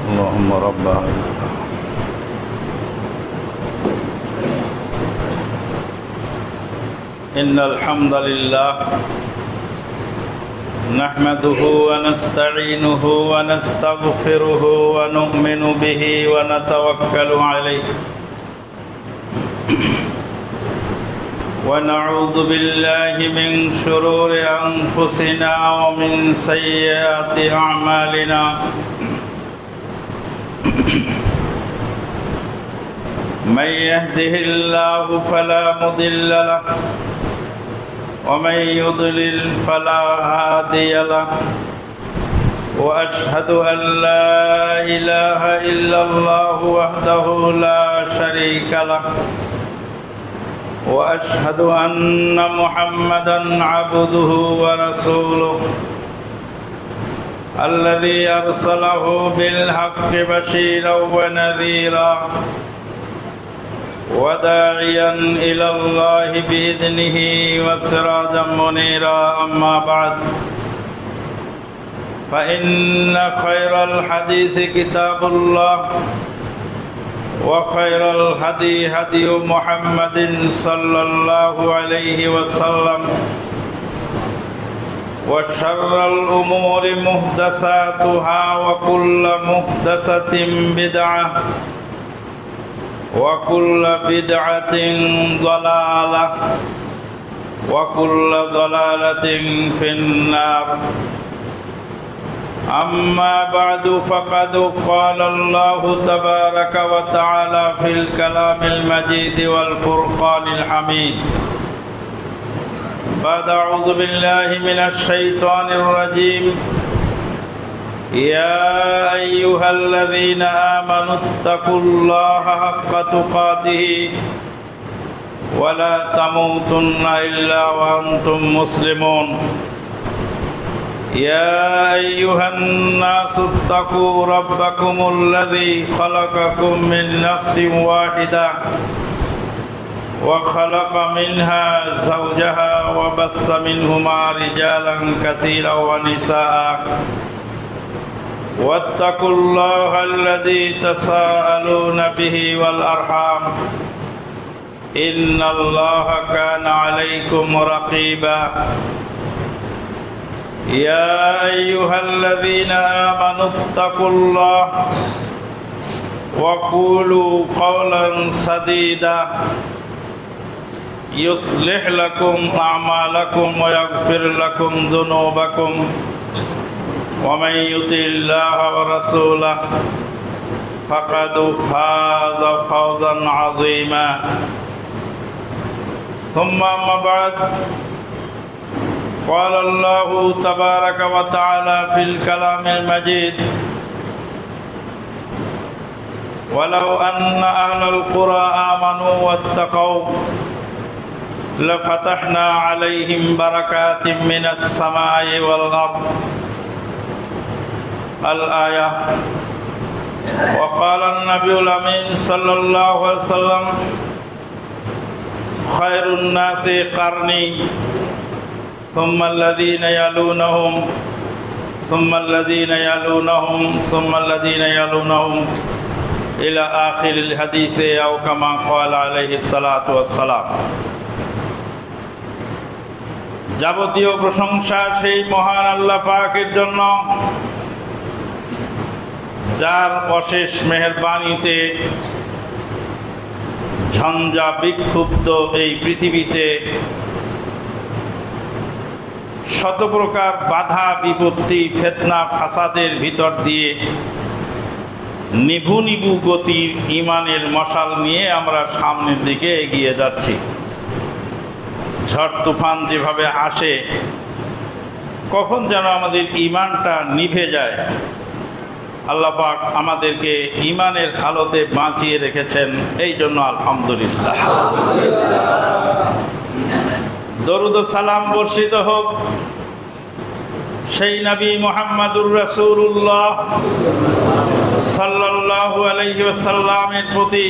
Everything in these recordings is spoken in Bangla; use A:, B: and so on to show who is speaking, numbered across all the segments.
A: اللهم ربها إن الحمد لله نحمده ونستعينه ونستغفره ونؤمن به ونتوكل عليه ونعوذ بالله من شرور أنفسنا ومن سيئات أعمالنا من يهده الله فلا مضل له ومن يضلل فلا هادي له وأشهد أن لا إله إلا الله وحده لا شريك له وأشهد أن محمدا عبده ورسوله الذي أرسله بالحق بشيرا ونذيرا وداعيا إلى الله بإذنه وسراجا منيرا أما بعد فإن خير الحديث كتاب الله وخير الهدي هدي محمد صلى الله عليه وسلم وشر الأمور محدثاتها وكل محدثة بدعة وكل بدعة ضلالة وكل ضلالة في النار أما بعد فقد قال الله تبارك وتعالى في الكلام المجيد والفرقان الحميد بعد أعوذ بالله من الشيطان الرجيم يا أيها الذين آمنوا اتقوا الله حق تقاته ولا تموتن إلا وأنتم مسلمون يا أيها الناس اتقوا ربكم الذي خلقكم من نفس واحدة وخلق منها زوجها وبث منهما رجالا كثيرا ونساء واتقوا الله الذي تساءلون به والأرحام إن الله كان عليكم رقيبا يا أيها الذين آمنوا اتقوا الله وقولوا قولا سديدا يصلح لكم أعمالكم ويغفر لكم ذنوبكم ومن يطع الله ورسوله فقد فاز فوزا عظيما ثم أما بعد قال الله تبارك وتعالى في الكلام المجيد ولو أن أهل القرى آمنوا واتقوا لفتحنا عليهم بركات من السماء والأرض الآية وقال النبي الأمين صلى الله عليه وسلم خير الناس قرني ثم الذين يلونهم ثم الذين يلونهم ثم الذين يلونهم إلى آخر الحديث أو كما قال عليه الصلاة والسلام যাবতীয় প্রশংসা সেই মহান আল্লাহ পাকের জন্য যার অশেষ মেহেরবানিতে ঝঞ্ঝা বিক্ষুব্ধ এই পৃথিবীতে শত প্রকার বাধা বিপত্তি ফিতনা ফাসাদের ভিতর দিয়ে নিভু নিভু গতির ঈমানের মশাল নিয়ে আমরা সামনের দিকে এগিয়ে যাচ্ছি। ঝড় তুফান যেভাবে আসে, কখন যেন আমাদের ঈমানটা নিভে যায়। আল্লাহ পাক আমাদেরকে ঈমানের হালতে বাঁচিয়ে রেখেছেন, এই জন্য আলহামদুলিল্লাহ। দরুদ ও সালাম বর্ষিত হোক সেই নবী মুহাম্মদুর রাসূলুল্লাহ সাল্লাল্লাহু আলাইহি ওয়াসাল্লামের প্রতি,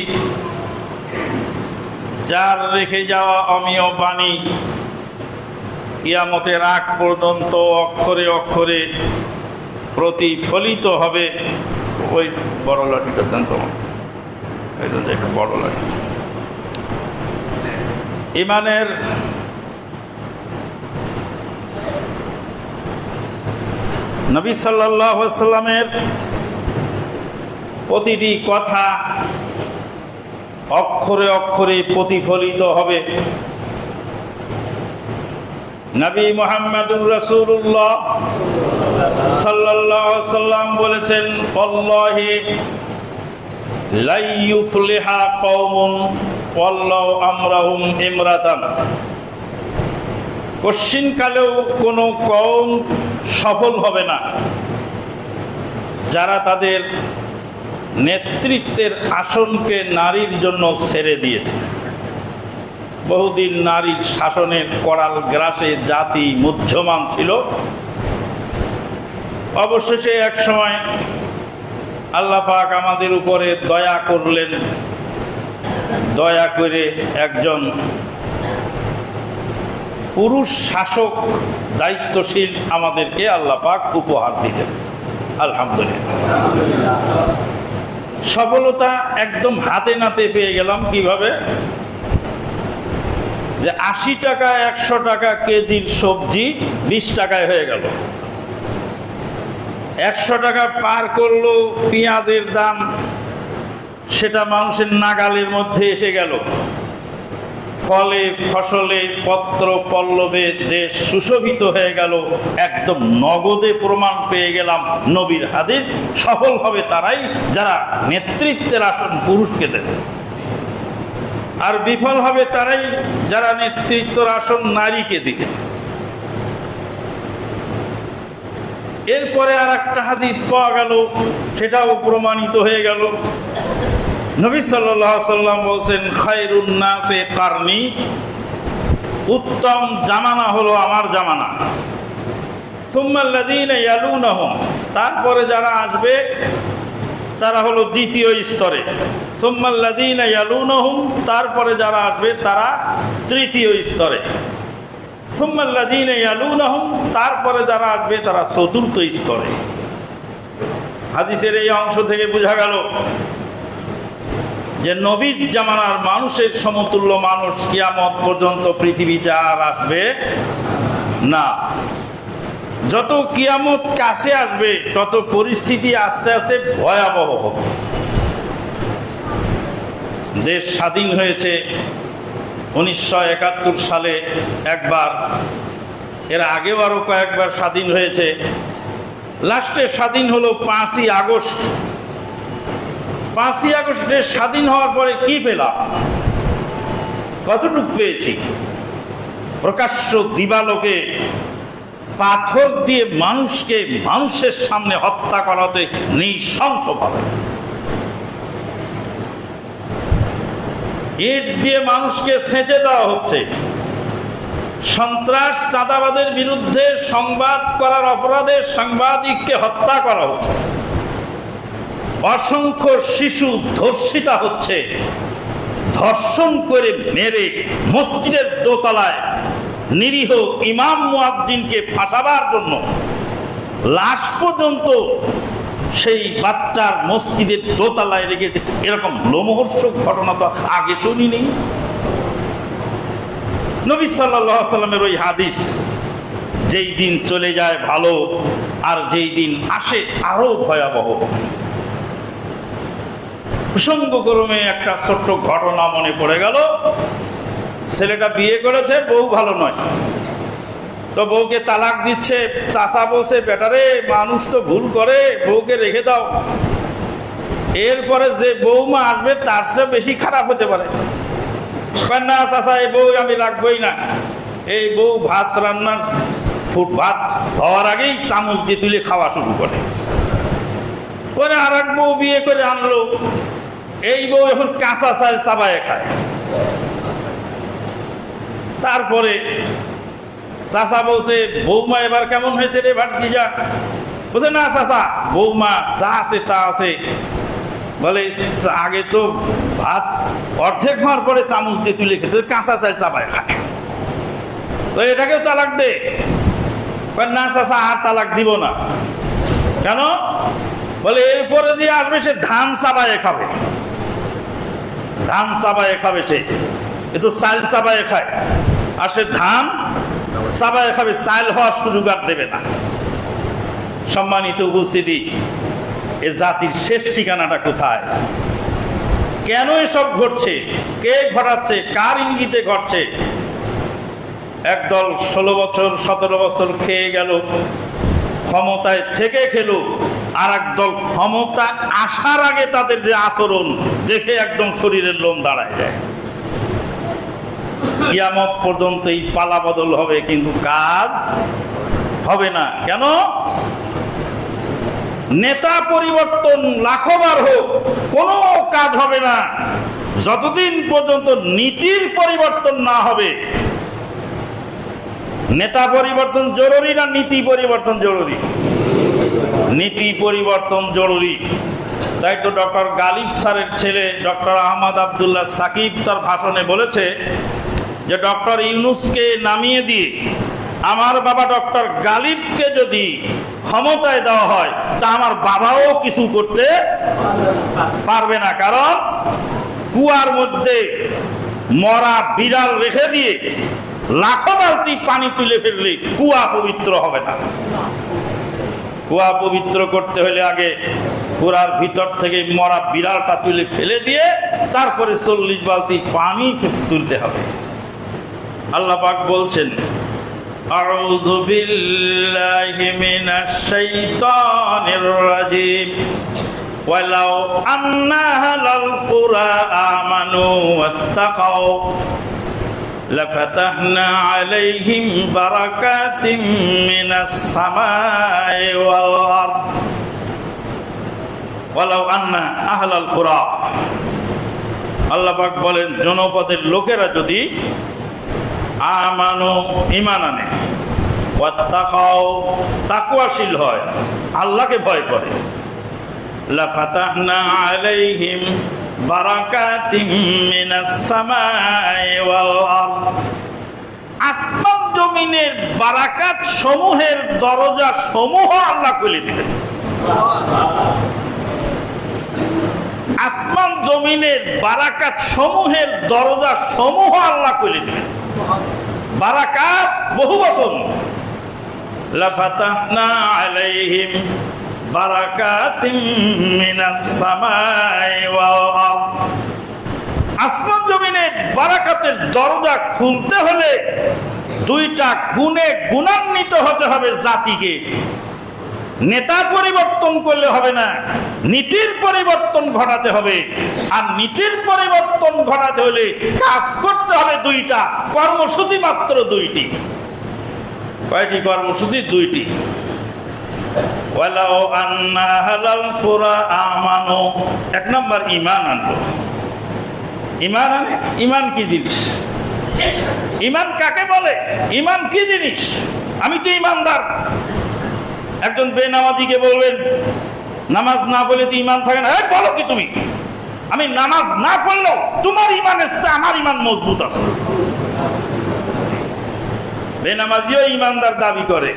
A: যার রেখে যাওয়া অমীয় বাণী কিয়ামতের আগ পর্যন্ত অক্ষরে অক্ষরে প্রতিফলিত হবে। ওই বড় লাঠিটা দেন তোমার, একটা বড় লাঠি। ঈমানের নবী সাল্লাল্লাহু আলাইহি ওয়াসাল্লামের প্রতিটি কথা অক্ষরে অক্ষরে প্রতিফলিত হবে। নবী মুহাম্মদুর রাসূলুল্লাহ সাল্লাল্লাহু আলাইহি ওয়াসাল্লাম বলেছেন, আল্লাহি লা ইউফলিহা কওমুন ওয়াল্লাহু আমরাহুম ইমরাতান। কশিনকালেও কোনো কওম সফল হবে না যারা তাদের নেতৃত্বের আসনকে নারীর জন্য ছেড়ে দিয়েছে। বহুদিন নারীর শাসনের করাল গ্রাসে জাতি মুহ্যমান ছিল। অবশেষে এক সময় আল্লাহ পাক আমাদের উপরে দয়া করলেন, দয়া করে একজন পুরুষ শাসক দায়িত্বশীল আমাদেরকে আল্লাহ পাক উপহার দিলেন। আলহামদুলিল্লাহ। সফলতা একদম হাতে নাতে পেয়ে গেলাম। কিভাবে? যে ৮০ টাকা ১০০ টাকা কেজির সবজি ২০ টাকায় হয়ে গেল। ১০০ টাকা পার করলো পেঁয়াজের দাম, সেটা মানুষের নাগালের মধ্যে এসে গেল। ফলে ফসলে পত্র পল্লবে দেশ সুশোভিত হয়ে গেল। একদম নগদে প্রমাণ পেয়ে গেলাম নবীর হাদিস, সফল হবে তারাই যারা নেতৃত্বের আসন পুরুষকে দেবে, আর বিফল হবে তারাই যারা নেতৃত্বের আসন নারীকে দিবে। এরপরে আর একটা হাদিস পাওয়া গেল, সেটাও প্রমাণিত হয়ে গেল। নবী সাল্লাল্লাহু আলাইহি ওয়াসাল্লাম বলছেন, খায়রুন নাসে কারনি, উত্তম জামানা হলো আমার জামানা। সুম্মাল্লাযীনা ইয়ালুনাহুম, তারপরে যারা আসবে তারা হলো দ্বিতীয় স্তরে। সুম্মাল্লাযীনা ইয়ালুনাহুম, তারপরে যারা আসবে তারা তৃতীয় স্তরে। সুম্মাল্লাযীনা ইয়ালুনাহুম, তারপরে যারা আসবে তারা চতুর্থ স্তরে। হাদিসের এই অংশ থেকে বোঝা গেল যে নবীর জামানার মানুষের সমতুল্য মানুষ কিয়ামত পর্যন্ত পৃথিবীতে আর আসবে না। যত কিয়ামত কাছে আসবে তত পরিস্থিতি আস্তে আস্তে ভয়াবহ হবে। দেশ স্বাধীন হয়েছে 1971 সালে একবার, এর আগেও আরো কয়েকবার স্বাধীন হয়েছে। লাস্টে স্বাধীন হলো 5ই আগস্ট। 5ই আগস্টে স্বাধীন হওয়ার পরে কি পেলাম? কতটুকু পেয়েছি? প্রকাশ্য দিবালোকে পাথর দিয়ে মানুষকে মানুষের সামনে হত্যা করা হচ্ছে নৃশংসভাবে। ইট দিয়ে মানুষকে ছেঁচে দেওয়া হচ্ছে। সন্ত্রাস চাঁদাবাদের বিরুদ্ধে সংবাদ করার অপরাধে সাংবাদিককে হত্যা করা হচ্ছে। অসংখ্য শিশু ধর্ষিতা হচ্ছে। ধর্ষণ করে মেরে মসজিদের দোতলায় নিরীহ ইমাম মুয়াজ্জিনকে ফাঁসাবার জন্য লাশ পর্যন্ত সেই বাচ্চার মসজিদের দোতলায় রেখেছে। এরকম লোমহর্ষক ঘটনা তো আগে শুনিনি। নবী সাল্লাল্লাহু আলাইহি ওয়াসাল্লামের ওই হাদিস, যেই দিন চলে যায় ভালো, আর যেই দিন আসে আরো ভয়াবহ। প্রসঙ্গক্রমে একটা ছোট্ট ঘটনা মনে পড়ে গেল। ছেলেটা বিয়ে করেছে, বউ ভালো নয়, তো বউকে তালাক দিচ্ছে। চাচা বলছে, বেটারে মানুষ তো ভুল করে, বউকে রেখে দাও। এরপরে যে বউমা আসবে তার চেয়ে বেশি খারাপ হতে পারে। না চাচা, এই বউ আমি রাখবই না। এই বউ ভাত রান্নার ভাত হওয়ার আগেই চামচ দিয়ে তুলে খাওয়া শুরু করে। পরে আর এক বউ বিয়ে করে আনলো, এই বউ এখন কাঁচা চাল চাবায় খায়। তারপরে চাচা বলছে, বৌমা এবার কেমন হয়েছে রে ভাতিজা? বলছে, না চাচা, বৌমা যা আছে তা আছে। বলে, আগে তো ভাত অর্ধেক হওয়ার পরে চামচ দিয়ে তুলে খেতে, কাঁচা চাল চাবায় খায়, তো এটাকেও তালাক দে। না চাচা, আর তালাক দিব না। কেন? বলে, এরপরে দিয়ে আসবে সে ধান চাবায়ে খাবে, ধান চাবায়ে খাবে, সে একটু চাল চাবায়ে খায়, আর সে ধান চাবায়ে খাবে, চাল হওয়ার সুযোগ আর দেবে না। সম্মানিত উপস্থিতি, এ জাতির শেষ ঠিকানাটা কোথায়? কেন এসব ঘটছে? কে ঘটাচ্ছে? কার ইঙ্গিতে ঘটছে? একদল 16 বছর 17 বছর খেয়ে গেল, ক্ষমতায় থেকে খেলো, আর একদল ক্ষমতা আসার আগে তাদের যে আচরণ দেখে একদম শরীরের লোম দাঁড়ায় যায়। কিয়ামত পর্যন্ত এই পালা বদল হবে, কিন্তু কাজ হবে না। কেন? নেতা পরিবর্তন লাখবার হোক, কোনো কাজ হবে না যতদিন পর্যন্ত নীতির পরিবর্তন না হবে। নেতা পরিবর্তন জরুরি না নীতি পরিবর্তন জরুরি? নীতি পরিবর্তন জরুরি। তাই তো ডক্টর গালিব স্যারের ছেলে ডক্টর আহমদ আবদুল্লাহ সাকিব তার ভাষণে বলেছে যে ডক্টর ইউনূসকে নামিয়ে দিয়ে আমার বাবা ডক্টর গালিবকে যদি ক্ষমতায় দেওয়া হয়, তা আমার বাবাও কিছু করতে পারবে না। কারণ কুয়ার মধ্যে মরা বিড়াল রেখে দিয়ে লাখো বালতি পানি তুলে ফেললে কুয়া পবিত্র হবে না। কুয়া পবিত্র করতে হলে আগে কুয়ার ভিতর থেকে মরা বিড়ালটা তুলে ফেলে দিয়ে তারপরে 40 বালতি পানি তুলতে হবে। আল্লাহ পাক বলছেন, আউযু বিল্লাহি মিনাশ শাইতানির রাজিম, ওয়ালাউ আন্না আহলাল কুরা আমানু ওয়াত্তাকাউ লাফাতাহনা আলাইহিম বারাকাতিম মিনাস সামাই ওয়াল আরদ। ওয়ালাউ আন্না আহলাল কুরা, আল্লাহ পাক বলেন, জনপদের লোকেরা যদি আমানু, ঈমান আনে, ওয়াত্তাকাউ, তাকওয়াশীল হয়, আল্লাহকে ভয় করে, লাফাতাহনা আলাইহিম বারাকাতিম মিনাস সামাই ওয়াল আরদ, আসমান জমিনের বারাকাত সমূহের দরজা সমূহ আল্লাহ খুলে দিবেন। আসমান জমিনের বারাকাত সমূহের দরজা সমূহ আল্লাহ খুলে দিবেন। বারাকাত বহু বচন, লাফাতাহনা আলাইহিম বারাকাতিম মিনাস সামাই ওয়াল আরদ। আসমান জমিনের বারাকাতের দরজা খুলতে হলে দুইটা গুণে গুণান্বিত হতে হবে জাতিকে। নেতা পরিবর্তন করলে হবে না, নীতির পরিবর্তন ঘটাতে হবে। আর নীতির পরিবর্তন ঘটাতে হলে কাজ করতে হবে দুইটা, কর্মসূচি মাত্র দুইটি। কয়টি কর্মসূচি? দুইটি। ওয়ালাউ আন্না আহলাল কুরা আমানু, এক নম্বর ঈমান আনবো। ঈমান আনে, ঈমান কি জিনিস? ঈমান কাকে বলে? ঈমান কি জিনিস? আমি তো ঈমানদার। একজন বেনামাজিকে বলবেন নামাজ না পড়লে তো ঈমান থাকে না। বলো কি তুমি? আমি নামাজ না পড়লেও তোমার ঈমানের চেয়ে আমার ঈমান মজবুত আছে। বেনামাজিও ঈমানদার দাবি করে।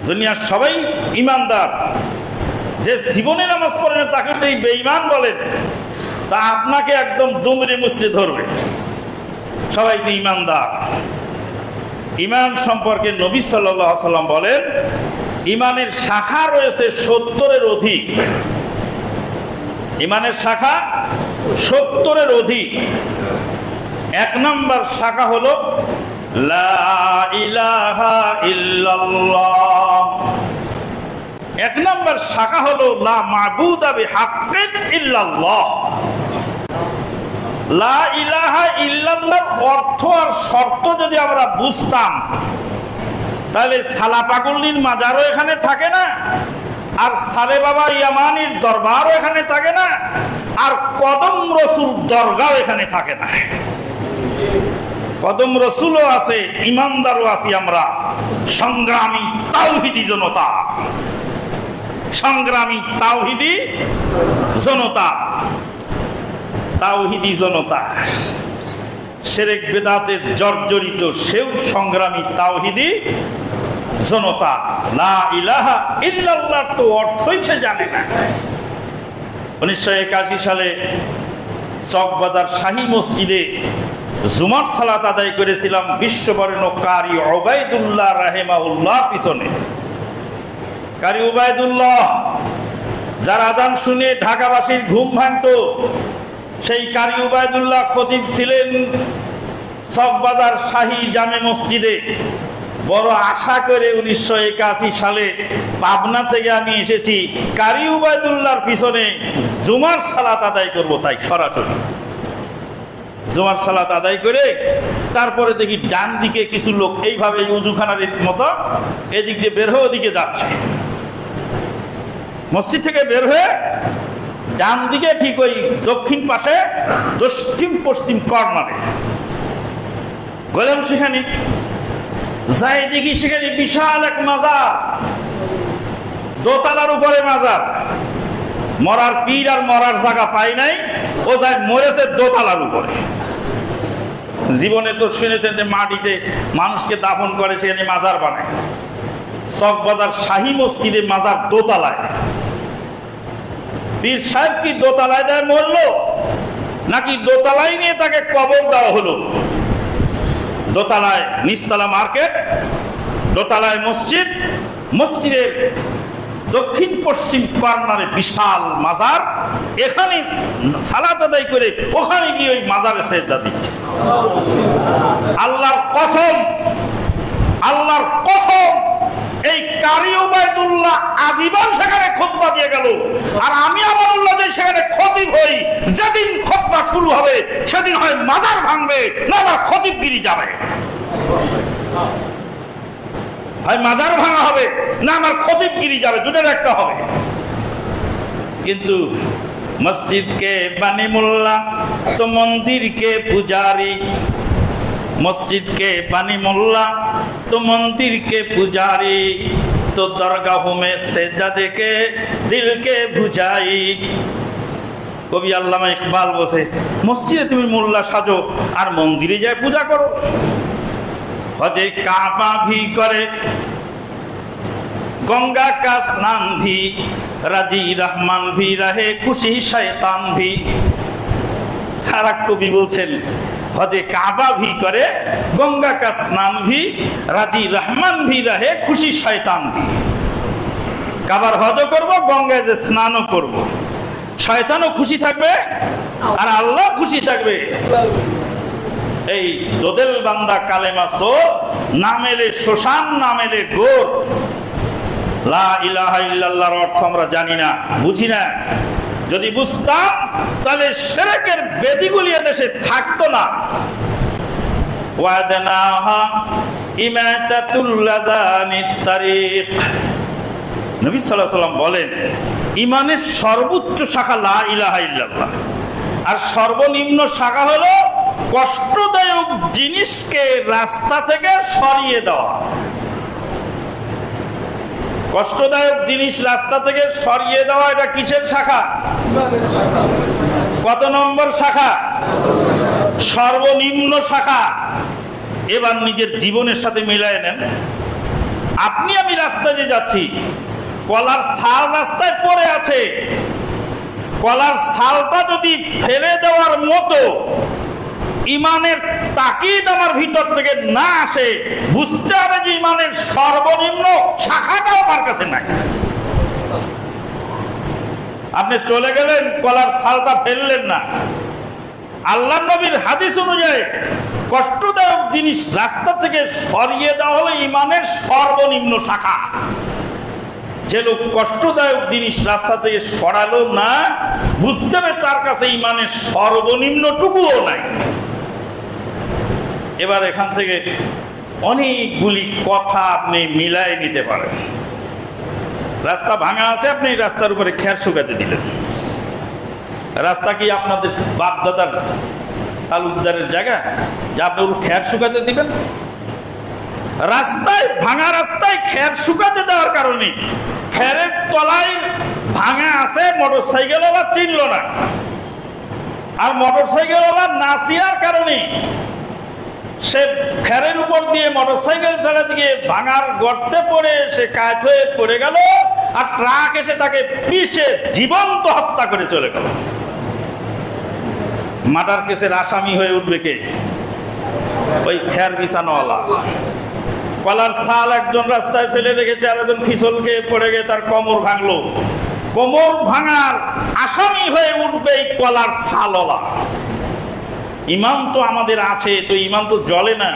A: দুনিয়ার সবাই ঈমানদার। যে জীবনে নামাজ পড়ে না তাকে তো এই বেঈমান বলেন, তা আপনাকে একদম দুমড়ে মুচড়ে ধরবে। সবাই তো ঈমানদার। ঈমান সম্পর্কে নবী সাল্লাল্লাহু আলাইহি ওয়াসাল্লাম বলেন, ঈমানের শাখা রয়েছে 70-এর অধিক। ঈমানের শাখা 70-এর অধিক। এক নম্বর শাখা হলো লা ইলাহা ইল্লাল্লাহ। এক নম্বর শাখা হলো লা মা'বুদা বিহাক্কিন ইল্লাল্লাহ। লা ইলাহা ইল্লাল্লাহ ইল্লাল্লাহর অর্থ আর শর্ত যদি আমরা বুঝতাম, তাহলে সালাপাগুল্লির মাজারও এখানে থাকে না, আর সালে বাবা ইয়ামানির দরবারও এখানে থাকে না, আর কদম রসুল দরগাও এখানে থাকে না। কদম রসুলও আছে, ইমানদারও আছি আমরা, সংগ্রামী তাওহীদি জনতা, সংগ্রামী তাওহীদি জনতা, তাওহীদি জনতা। শিরক বিদআতে জর্জরিত সেও সংগ্রামী তাওহীদি জনতা। লা ইলাহা ইল্লাল্লাহর তো অর্থই সে জানে না। 1981 সালে চকবাজার শাহী মসজিদে জুমার সালাত আদায় করেছিলাম বিশ্ববরেণ্য কারি উবাইদুল্লাহ রাহিমাহুল্লাহ পিছনে। কারি উবাইদুল্লাহ, যার আযান শুনে ঢাকাবাসীর ঘুম ভাঙতো, সেই কারি উবাইদুল্লাহ খতিব ছিলেন চকবাজার শাহী জামে মসজিদে। বড় আশা করে 1981 সালে পাবনা থেকে আমি এসেছি কারি উবাইদুল্লাহর পিছনে জুমার সালাত আদায় করব, তাই সরাসরি জুমার সালাত আদায় করে তারপরে দেখি ডান দিকে কিছু লোক এইভাবে উজুখানার মতো এদিক দিয়ে বের হয়ে ওদিকে যাচ্ছে। মসজিদ থেকে বের হয়ে ডান দিকে ঠিক ওই দক্ষিণ পাশে দক্ষিণ পশ্চিম কর্নারে গেলাম, সেখানে যাই দেখি সেখানে বিশাল এক মাজার, দোতলার উপরে মাজার। মরার পীর আর মরার জায়গা পাই নাই, ও যায় মরেছে দোতলার উপরে। জীবনে তো শুনেছেন যে মাটিতে মানুষকে দাফন করে সেখানে মাজার বানায়। চকবাজার শাহী মসজিদে মাজার দোতলায়। পীর সাহেব কি দোতলায় দেয় মরলো, নাকি দোতলায় নিয়ে তাকে কবর দেওয়া হলো? দোতলায় নিচতলা মার্কেট, দোতলায় মসজিদ, মসজিদের দক্ষিণ পশ্চিম কর্নারে বিশাল মাজার। এখানে সালাত আদায় করে ওখানে গিয়ে ওই মাজারে সেজদা দিচ্ছে। আল্লাহর কসম, আল্লাহর কসম, এই কারি উবাইদুল্লাহ আজীবন সেখানে খুতবা দিয়ে গেল, আর আমি আমানুল্লাহ যে সেখানে খতিব হই, যেদিন খুতবা শুরু হবে সেদিন হয় মাজার ভাঙবে, না আবার খতিবগিরি যাবে। হয় মাজার ভাঙা হবে, না আমার খতিবগিরি যাবে, দুটোর একটা হবে। কিন্তু মসজিদ কে বানি মোল্লা তো মন্দির কে পুজারি, मस्जिद के बानी मुल्ला तो मंदिर के पुजारी, तो दरगाहों में सेजदे के दिल के बुझाई। कवि আল্লামা ইকবাল বসে মসজিদে তুমি মোল্লা সাজো আর মন্দিরে যায় পূজা করো। হজে কাবা भी करे, गंगा का स्नान भी, राजी रहमान भी रहे, खुशी शैतान भी। আর এক কবি বলছেন हजे काबा भी करे, गंगा का स्नान भी, राजी रहमान भी रहे, खुशी शैतान भी। काबार हजो करबो, गंगाय जे स्नानও করব, শয়তানও খুশি থাকবে আর আল্লাহ খুশি থাকবে। এই দোদেল বান্দা কালেমা সোর, নামেলে শ্মশান, নামেলে গোর। লা ইলাহা ইল্লাল্লাহর অর্থ আমরা জানি না, বুঝি না। যদি বুঝতাম তাহলে শিরকের বেদিগুলি এদেশে থাকতো না। ওয়াদানাহা ইমাতাতুল লাদানিত তারিক। নবী সাল্লাল্লাহু আলাইহি ওয়াসাল্লাম বলেন, ঈমানের সর্বোচ্চ শাখা লা ইলাহা ইল্লাল্লাহ, আর সর্বনিম্ন শাখা হলো কষ্টদায়ক জিনিসকে রাস্তা থেকে সরিয়ে দেওয়া। কষ্টদায়ক জিনিস রাস্তা থেকে সরিয়ে দেওয়া, এটা কিসের শাখা? কত নম্বর শাখা? সর্বনিম্ন শাখা। এবার নিজের জীবনের সাথে মিলায় নেন। আপনি আমি রাস্তায় দিয়ে যাচ্ছি, কলার ছাল রাস্তায় পড়ে আছে, কলার ছালটা যদি ফেলে দেওয়ার মতো ইমানের তাকিদ আমার ভিতর থেকে না আসে, বুঝতে হবে যে ইমানের সর্বনিম্ন শাখাটাও আমার কাছে নাই। আপনি চলে গেলেন, কলার ছালটা ফেললেন না। আল্লাহ নবীর হাদিস অনুযায়ী কষ্টদায়ক জিনিস রাস্তা থেকে সরিয়ে দেওয়া হলো ইমানের সর্বনিম্ন শাখা। যে লোক কষ্টদায়ক জিনিস রাস্তা থেকে সরালো না, বুঝতে হবে তার কাছে ইমানের সর্বনিম্ন টুকুও নাই। এবার এখান থেকে অনেকগুলি কথা আপনি মিলাই নিতে পারেন। রাস্তা ভাঙা আছে, আপনি রাস্তার উপরে খের শুকাতে দিলেন। রাস্তা কি আপনাদের বাপদাদার তালুকদারের জায়গা যে আপনি খের শুকাতে দিবেন? রাস্তায়, ভাঙা রাস্তায় খের শুকাতে দেওয়ার কারণে খেরের তলায় ভাঙা আছে, মোটরসাইকেলওয়ালা চিনল না। আর মোটরসাইকেলওয়ালা না চিনার কারণে সে খেরের উপর দিয়ে মোটরসাইকেল চালাতে গিয়ে ভাঙার গর্তে পড়ে সে কাত হয়ে পড়ে গেল, আর ট্রাক এসে তাকে পিষে জীবন্ত হত্যা করে চলে গেল। মার্ডার কেসের আসামি হয়ে উঠবে কে? ওই খের বিছানোওয়ালা। কলার ছাল একজন রাস্তায় ফেলে রেখেছে, আর একজন ফিসল খেয়ে পড়ে গিয়ে তার কোমর ভাঙলো। কোমর ভাঙার আসামি হয়ে উঠবে এই কলার ছালওয়ালা। ইমান তো আমাদের আছে, তো ইমান তো জ্বলে না।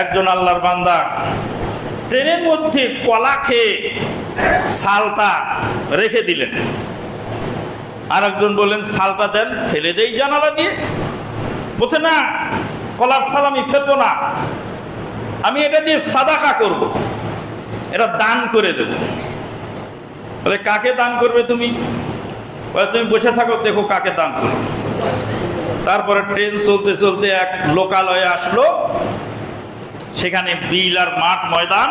A: একজন আল্লাহর বান্দা ট্রেনের মধ্যে কলা খেয়ে ছালটা রেখে দিলেন। আর একজন বললেন ছালটা দেন, ফেলে দেই জানালা দিয়ে। বলছে না, কলার ছাল আমি ফেলবো না, আমি এটা দিয়ে সাদাকা করব, এটা দান করে দেব। বলে কাকে দান করবে তুমি? বলে তুমি বসে থাকো, দেখো কাকে দান করবে। তারপরে ট্রেন চলতে চলতে এক লোকালয়ে আসলো, সেখানে বিল আর মাঠ ময়দান,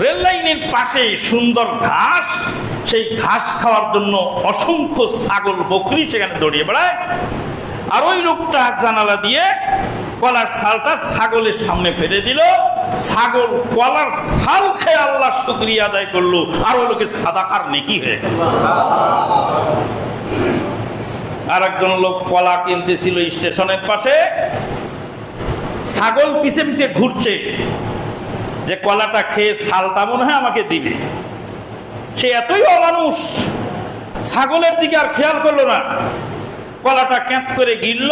A: রেল লাইনের পাশে সুন্দর ঘাস, সেই ঘাস খাওয়ার জন্য অসংখ্য ছাগল বকরি সেখানে দৌড়িয়ে বেড়ায়। আর ওই লোকটা জানালা দিয়ে কলার ছালটা ছাগলের সামনে ফেলে দিল। ছাগল কলার ছাল খেয়ে আল্লাহ শুকরিয়া আদায় করলো, আর ওই লোকের সাদাকার নেকি হয়ে গেল। আর একজন লোক কলা কিনতেছিল স্টেশনের পাশে, ছাগল পিছে পিছে ঘুরছে যে কলাটা খেয়ে ছালটা মনে হয় আমাকে দিবে। সে এতই অমানুষ, ছাগলের দিকে আর খেয়াল করলো না, কলাটা ক্যাঁত করে গিলল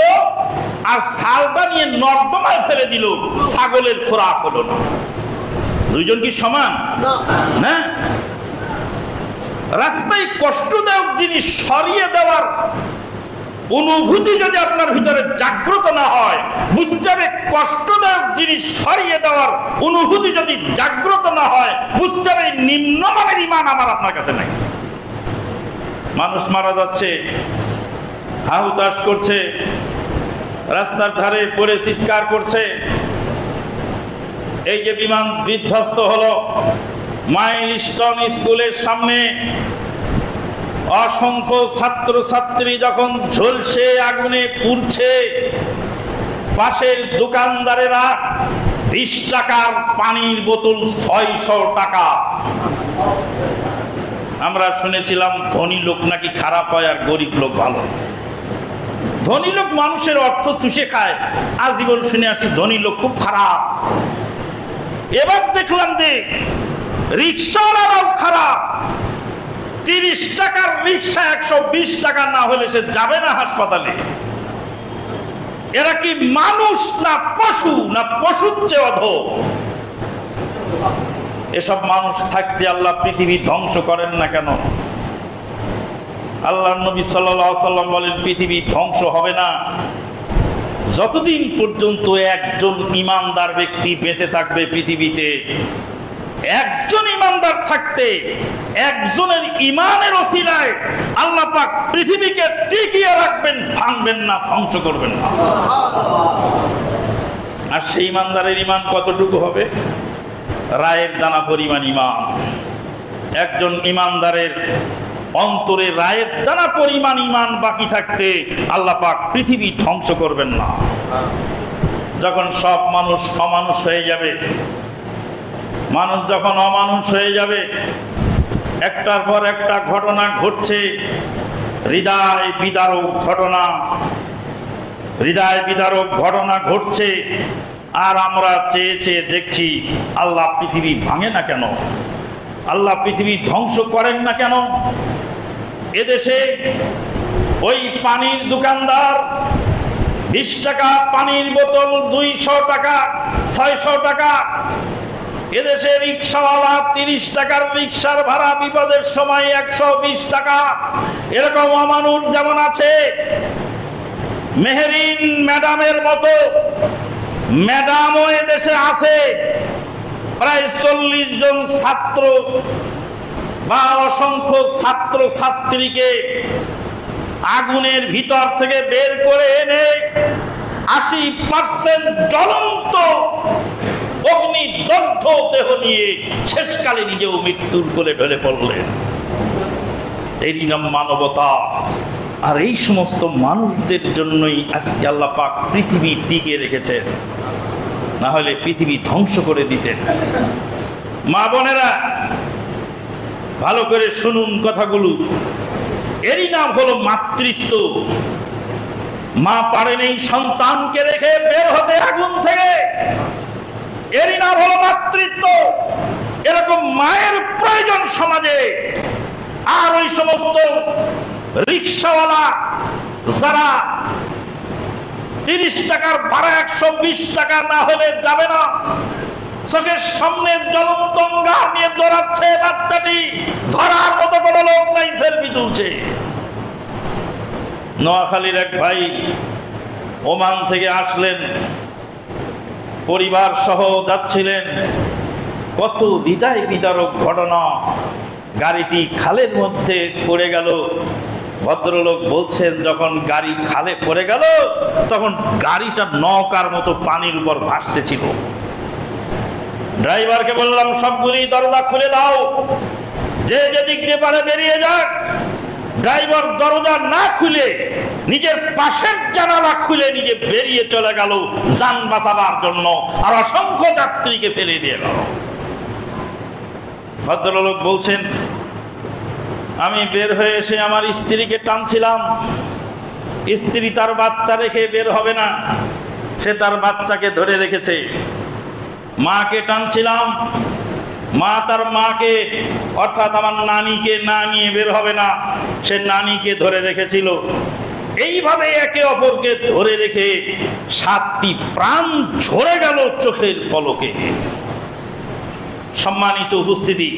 A: আর ছালটা নিয়ে নর্দমায় ফেলে দিল। ছাগলের খোরাক হলো না। দুইজন কি সমান না? রাস্তায় কষ্টদায়ক জিনিস সরিয়ে দেওয়ার অনুভূতি যদি আপনার ভিতরে জাগ্রত না হয়, বুঝতে হবে কষ্টদায়ক জিনিস সরিয়ে দেওয়ার অনুভূতি যদি জাগ্রত না হয়, বুঝতে হবে নিম্নমানের ঈমান আমার আপনার কাছে নাই। মানুষ মারা যাচ্ছে, হাহুতাশ করছে, রাস্তার ধারে পড়ে চিৎকার করছে। এই যে বিমান বিধ্বস্ত হলো মাইলস্টোন স্কুলের সামনে, অসংখ্য ছাত্র ছাত্রী যখন ঝলসে আগুনে পুড়ছে, পাশের দোকানদারেরা 20 টাকার পানির বোতল 600 টাকা। আমরা শুনেছিলাম ধনী লোক নাকি খারাপ হয় আর গরিব লোক ভালো। ধনী লোক মানুষের অর্থ চুষে খায়, আজীবন শুনে আসি ধনী লোক খুব খারাপ। এবার দেখলাম যে রিক্সাওয়ালারাও খারাপ। 30 টাকার রিক্সা 120 টাকা না হলে সে যাবে না হাসপাতালে। এরা কি মানুষ না পশু, না পশুর চেয়ে অধম? এসব মানুষ থাকতে আল্লাহ পৃথিবী ধ্বংস করেন না কেন? আল্লাহর নবী সাল্লাল্লাহু আলাইহি ওয়াসাল্লাম বলেন, পৃথিবী ধ্বংস হবে না যতদিন পর্যন্ত একজন ঈমানদার ব্যক্তি বেঁচে থাকবে। পৃথিবীতে একজন ঈমানদার থাকতে, একজনের ঈমানের ওসিলায় আল্লাহ পাক পৃথিবীকে টিকিয়ে রাখবেন, ভাঙবেন না, ধ্বংস করবেন না। আর সেই ঈমানদারের ঈমান কতটুকু হবে? রায়ের দানা পরিমাণ ঈমান। একজন ঈমানদারের অন্তরে রায়ের দানা পরিমাণ ঈমান বাকি থাকতে আল্লাহ পাক পৃথিবী ধ্বংস করবেন না। যখন সব মানুষ অমানুষ হয়ে যাবে, মানুষ যখন অমানুষ হয়ে যাবে, একটার পর একটা ঘটনা ঘটছে, হৃদয় বিদারক ঘটনা, হৃদয় বিদারক ঘটনা ঘটছে। আর আমরা চেয়ে চেয়ে দেখছি আল্লাহ পৃথিবী ভাঙে না কেন? আল্লাহ পৃথিবী ধ্বংস করেন না কেন? এদেশে ওই পানির দোকানদার 20 টাকা পানির বোতল 200 টাকা, 600 টাকা। এদেশে রিক্সাওয়ালা 30 টাকার রিক্সার ভাড়া বিপদের সময় 120 টাকা। এরকম অমানুষ যেমন আছে, মেহেরিন ম্যাডামের মতো ম্যাডামও এদেশে আছে, প্রায় 40 জন ছাত্র বা অসংখ্য ছাত্র ছাত্রীকে আগুনের ভিতর থেকে বের করে এনে 80% জ্বলন্ত অগ্নিদগ্ধ দেহ নিয়ে শেষকালে নিজেও মৃত্যুর কোলে ঢলে পড়লেন। এই নাম মানবতা। আর এই সমস্ত মানুষদের জন্যই আজকে আল্লাহ পাক পৃথিবী টিকে রেখেছেন, না হলে পৃথিবী ধ্বংস করে দিতেন। মা বোনেরা ভালো করে শুনুন কথাগুলো। এরই নাম হলো মাতৃত্ব। মা পারেনি সন্তানকে রেখে বের হতে আগুন থেকে, এরই নাম হলো মাতৃত্ব। এরকম মায়ের প্রয়োজন সমাজে। আর ওই সমস্ত রিক্সাওয়ালা যারা 30 টাকার ভাড়া 120 টাকা না হলে যাবে না, চোখের সামনে জ্বলন্ত অঙ্গার নিয়ে দৌড়াচ্ছে বাচ্চাটি, ধরার মতো কোনো লোক নাই, সেলফি তুলছে। নোয়াখালীর এক ভাই ওমান থেকে আসলেন, পরিবার সহ যাচ্ছিলেন। কত হৃদয় বিদারক ঘটনা। গাড়িটি খালের মধ্যে পড়ে গেল। ভদ্রলোক বলছেন, যখন গাড়ি খালে পড়ে গেল তখন গাড়িটা নৌকার মতো পানির উপর ভাসতেছিল। ড্রাইভারকে বললাম, সবগুলি দরজা খুলে দাও, যে যেদিক দিয়ে পারে বেরিয়ে যাক। ড্রাইভার দরজা না খুলে নিজের পাশের জানালা খুলে নিজে বেরিয়ে চলে গেল যান বাঁচাবার জন্য, আর অসংখ্য যাত্রীকে ফেলে দিয়ে গেল। ভদ্রলোক বলছেন, আমি বের হয়ে এসে আমার স্ত্রীকে টানছিলাম। স্ত্রী তার বাচ্চা রেখে বের হবে না, সে তার বাচ্চাকে ধরে রেখেছে। মাকে টানছিলাম, মা তার মাকে অর্থাৎ আমার নানিকে না নিয়ে বের হবে না, সে নানিকে ধরে রেখেছিল। এইভাবে একে অপরকে ধরে রেখে 7টি প্রাণ ঝরে গেল চোখের পলকে। সম্মানিত উপস্থিতি,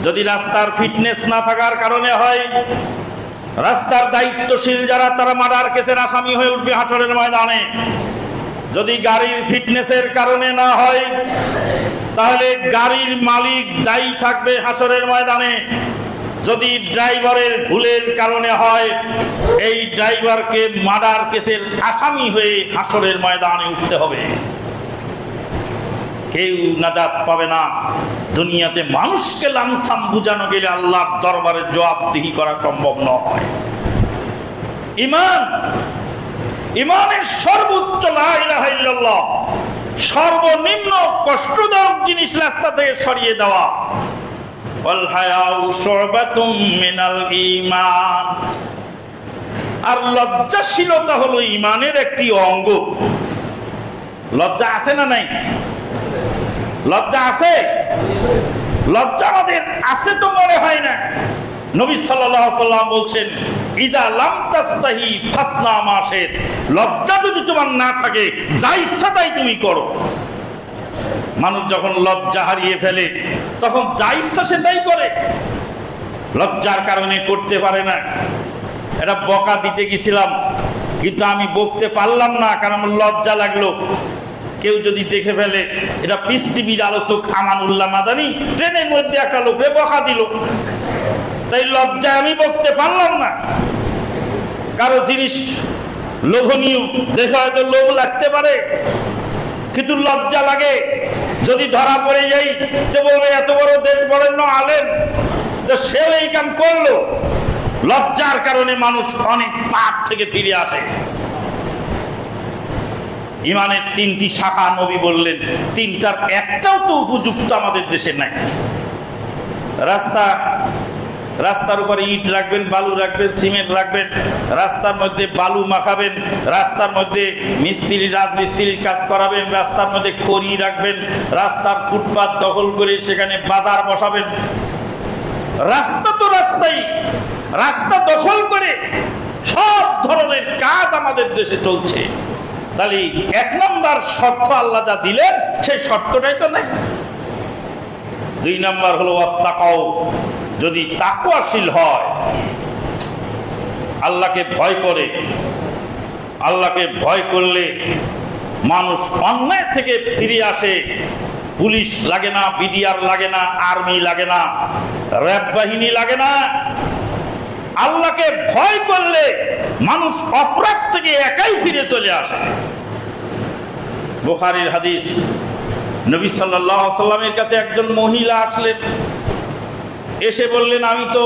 A: যদি রাস্তার ফিটনেস না থাকার কারণে হয়, রাস্তার দায়িত্বশীল যারা তারা মার্ডার কেসের আসামি হয়ে উঠবে হাসরের ময়দানে। যদি গাড়ির ফিটনেসের কারণে না হয়, তাহলে গাড়ির মালিক দায়ী থাকবে হাসরের ময়দানে। যদি ড্রাইভারের ভুলের কারণে হয়, এই ড্রাইভারকে মার্ডার কেসের আসামি হয়ে হাসরের ময়দানে উঠতে হবে। কেউ নাজাত পাবে না। দুনিয়াতে মানুষকে লামসাম বুঝানো গেলে আল্লাহর দরবারে জবাবদিহি করা সম্ভব নয়। ঈমান, ঈমানের সর্বোচ্চ লা ইলাহা ইল্লাল্লাহ, সর্বনিম্ন কষ্টদায়ক জিনিস রাস্তা থেকে সরিয়ে দেওয়া। ওয়াল হায়াউ শুবাতুম মিনাল ঈমান। আর লজ্জাশীলতা হলো ঈমানের একটি অঙ্গ। লজ্জা আছে না নাই? লজ্জা আছে? লজ্জা আমাদের আছে তো মনে হয় না। নবী সাল্লাল্লাহু আলাইহি ওয়াসাল্লাম বলছেন, ইযা লাম তাসতাহি ফাসনা মা শিত। লজ্জা যদি তোমার না থাকে, যা ইচ্ছা তাই তুমি করো। মানুষ যখন লজ্জা হারিয়ে ফেলে তখন যা ইচ্ছা সে তাই করে, লজ্জার কারণে করতে পারে না। এটা বকা দিতে গেছিলাম, কিন্তু আমি বকতে পারলাম না, কারণ লজ্জা লাগলো। কেউ যদি দেখে ফেলে, এটা পিস টিভির আলোচক আমানুল্লাহ মাদানী ট্রেনের মধ্যে একটা লোককে বকা দিল, তাই লজ্জায় আমি বকতে পারলাম না। কারো জিনিস লোভনীয় দেখে হয়তো লোভ লাগতে পারে, কিন্তু লজ্জা লাগে। যদি ধরা পড়ে যাই, যে বলবে এত বড় দেশ বরেণ্য আলেম, তো সে এই কাম করলো। লজ্জার কারণে মানুষ অনেক পাপ থেকে ফিরে আসে। ঈমানের 3টি শাখা নবী বললেন, 3টার একটাও তো উপযুক্ত আমাদের দেশে নাই। রাস্তার উপরে ইট রাখবেন, বালু রাখবেন, সিমেন্ট রাখবেন, রাস্তার মধ্যে বালু মাখাবেন, রাস্তার মধ্যে রাজমিস্ত্রির কাজ করাবেন, রাস্তার মধ্যে খড়ি রাখবেন, রাস্তার ফুটপাত দখল করে সেখানে বাজার বসাবেন। রাস্তা তো রাস্তাই, রাস্তা দখল করে সব ধরনের কাজ আমাদের দেশে চলছে। তাহলে 1 নম্বর শর্ত আল্লাহ যা দিলেন সেই শর্তটাই তো নাই। 2 নম্বর হলো ওয়াত্তাকাও। যদি তাকওয়াশীল হয়, আল্লাহকে ভয় করে, আল্লাহকে ভয় করলে মানুষ অন্যায় থেকে ফিরে আসে। পুলিশ লাগে না, বিডিআর লাগে না, আর্মি লাগে না, র্যাব বাহিনী লাগে না। আল্লাহকে ভয় করলে মানুষ অপরাধ থেকে একাই ফিরে চলে আসে। বুখারীর হাদিস, নবী সাল্লাল্লাহু আলাইহি ওয়াসাল্লামের কাছে একজন মহিলা আসলেন, এসে বললেন, আমি তো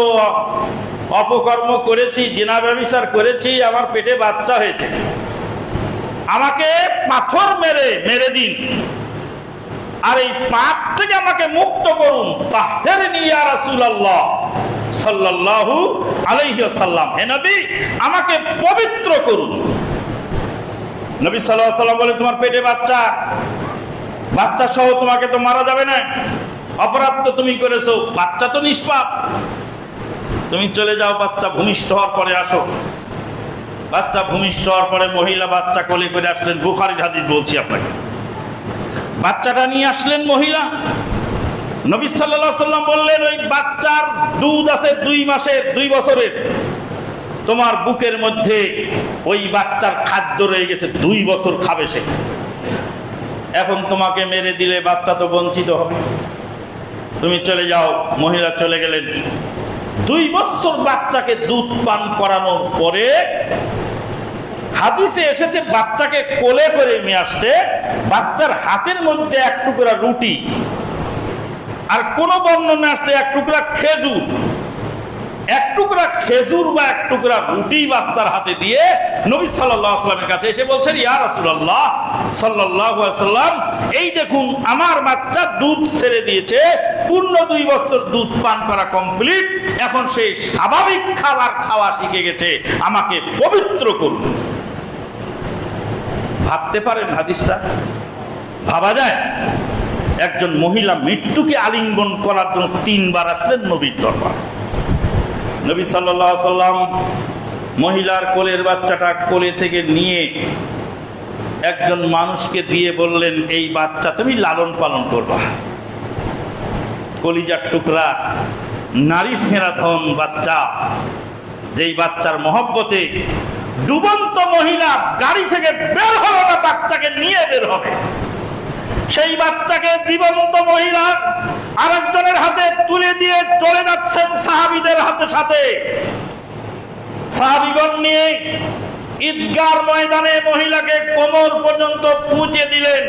A: অপকর্ম করেছি, জিনা ব্যভিচার করেছি, আমার পেটে বাচ্চা হয়েছে, আমাকে পাথর মেরে দিন, আর এই পাপ থেকে আমাকে মুক্ত করুন। তাহরিনি ইয়া রাসূলুল্লাহ সাল্লাল্লাহু আলাইহি ওয়াসাল্লাম, হে নবী আমাকে পবিত্র করুন। নবী সাল্লাল্লাহু আলাইহি ওয়াসাল্লাম বলে, তোমার পেটে বাচ্চা সহ তোমাকে তো মারা যাবে না, অপরাধ তো তুমি করেছো, বাচ্চা তো নিষ্পাপ, তুমি চলে যাও, বাচ্চা ভূমিষ্ঠ হওয়ার পরে আসো। বাচ্চা ভূমিষ্ঠ হওয়ার পরে মহিলা বাচ্চা কোলে করে আসলেন। বুখারীর হাদিস বলছি আপনাকে। বাচ্চাটা নিয়ে আসলেন মহিলা। নবী সাল্লাল্লাহু আলাইহি ওয়াসাল্লাম বললেন, ওই বাচ্চার দুধ আছে 2 মাসের, 2 বছরের, তোমার বুকের মধ্যে ওই বাচ্চার খাদ্য রয়ে গেছে, 2 বছর খাবে সে। এখন তোমাকে মেরে দিলে বাচ্চা তো বঞ্চিত হবে, তুমি চলে যাও। মহিলা চলে গেলেন। 2 বছর বাচ্চাকে দুধ পান করানোর পরে হাদিসে এসেছে, বাচ্চাকে কোলে করে নিয়ে আসছে, বাচ্চার হাতের মধ্যে 1 টুকরা রুটি, আর কোন বর্ণনা আসছে 1 টুকরা খেজুর। 1 টুকরা খেজুর বা 1 টুকরা রুটি বাচ্চার হাতে দিয়ে নবী সাল্লাল্লাহু আলাইহি ওয়াসাল্লামের কাছে এসে বলছেন, ইয়া রাসূলুল্লাহ সাল্লাল্লাহু আলাইহি ওয়াসাল্লাম, এই দেখুন আমার বাচ্চা দুধ ছেড়ে দিয়েছে, পূর্ণ 2 বছর দুধ পান করা কমপ্লিট, এখন সে স্বাভাবিক খাবার খাওয়া শিখে গেছে, আমাকে পবিত্র করুন। ভাবতে পারেন হাদিসটা? ভাবা যায়? একজন মহিলা মৃত্যুকে আলিঙ্গন করার জন্য 3 বার আসলেন নবীর দরবারে। নবী সাল্লাল্লাহু আলাইহি ওয়াসাল্লাম মহিলার কোলের বাচ্চাটা কোলে থেকে নিয়ে একজন মানুষকে দিয়ে বললেন, এই বাচ্চা তুমি লালন পালন করবা। কলিজার টুকরা, নারী সেরাধন বাচ্চা, যেই বাচ্চার মহব্বতে ডুবন্ত মহিলা গাড়ি থেকে বের হলো না, বাচ্চাকে নিয়ে বের হবে। সেই বাচ্চাকে জীবন্ত মহিলা আরেকজনের হাতে তুলে দিয়ে চলে যাচ্ছেন সাহাবীদের সাথে। সাহাবীগণ নিয়ে ঈদগার ময়দানে মহিলাকে কোমর পর্যন্ত পৌঁছে দিলেন।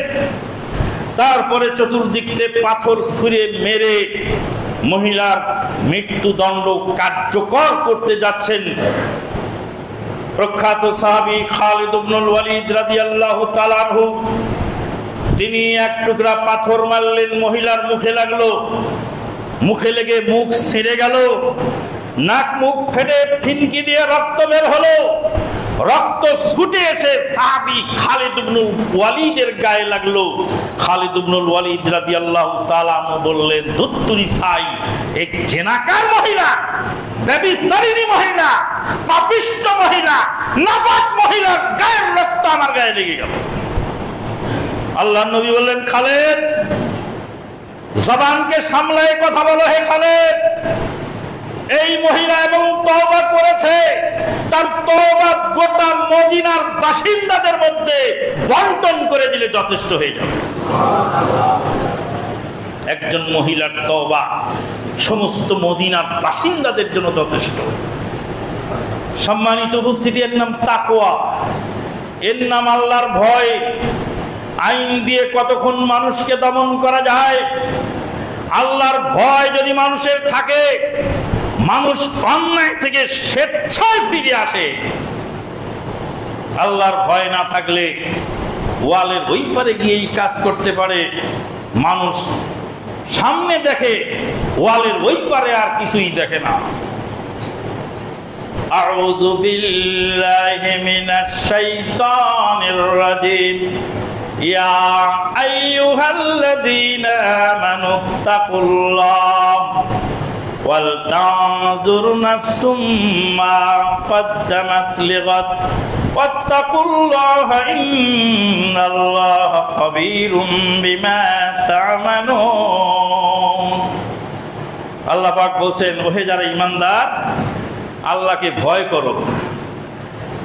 A: তারপরে চতুর্দিক থেকে পাথর ছুঁড়ে মেরে মহিলার মৃত্যুদণ্ড কার্যকর করতে যাচ্ছেন। প্রখ্যাত সাহাবী খালিদ ইবনুল ওয়ালিদ রাদিয়াল্লাহু তাআলা আনহু, তিনি 1 টুকরা পাথর মারলেন, মহিলার মুখে লাগলো, মুখে লেগে মুখ ছিঁড়ে গেল, নাক মুখ ফেটে ফিনকি দিয়ে রক্ত বের হলো। রক্ত ছুটে এসে সাহাবী খালিদ ইবনুল ওয়ালিদের গায়ে লাগলো। খালিদ ইবনুল ওয়ালিদ রাদিয়াল্লাহু তাআলা আনহু বললেন, ধুত্তুরি ছাই, এক জেনাকার মহিলা, ব্যভিচারিণী মহিলা, পাপিষ্ঠ মহিলা, নাপাক মহিলার গায়ের রক্ত আমার গায়ে লেগে গেল। আল্লাহর নবী বললেন, খালেদ জবানকে সামলায় কথা বলো। হে খালেদ, এই মহিলা এবং তওবা করেছে, তার তওবা গোটা মদিনার বাসিন্দাদের মধ্যে বন্টন করে দিলে যথেষ্ট হয়ে যাবে। একজন মহিলার তওবা সমস্ত মদিনার বাসিন্দাদের জন্য যথেষ্ট। সম্মানিত উপস্থিতি, এর নাম তাকওয়া, এর নাম আল্লাহর ভয়। আইন দিয়ে কতক্ষণ মানুষকে দমন করা যায়? আল্লাহর ভয় যদি মানুষের থাকে, মানুষ অন্যায় থেকে স্বেচ্ছায় ফিরে আসে। আল্লাহর ভয় না থাকলে ওয়ালের ওই পারে গিয়ে কাজ করতে পারে। মানুষ সামনে দেখে, ওয়ালের ওই পারে আর কিছুই দেখে না। আউযু বিল্লাহি মিনাশ শাইতানির রাজিম। ইয়া আইয়ুহাল্লাযীনা আমানু তাকুল্লাহ ওয়াল তানজুর নাফসুম মা কদ্দামাত লিগাদ ওয়াত্তাকুল্লাহা ইন্নাল্লাহা খাবীরুম বিমা তা'মালুন। আল্লাহ পাক বলেন, ওহে যারা ঈমানদার, আল্লাহকে ভয় করো,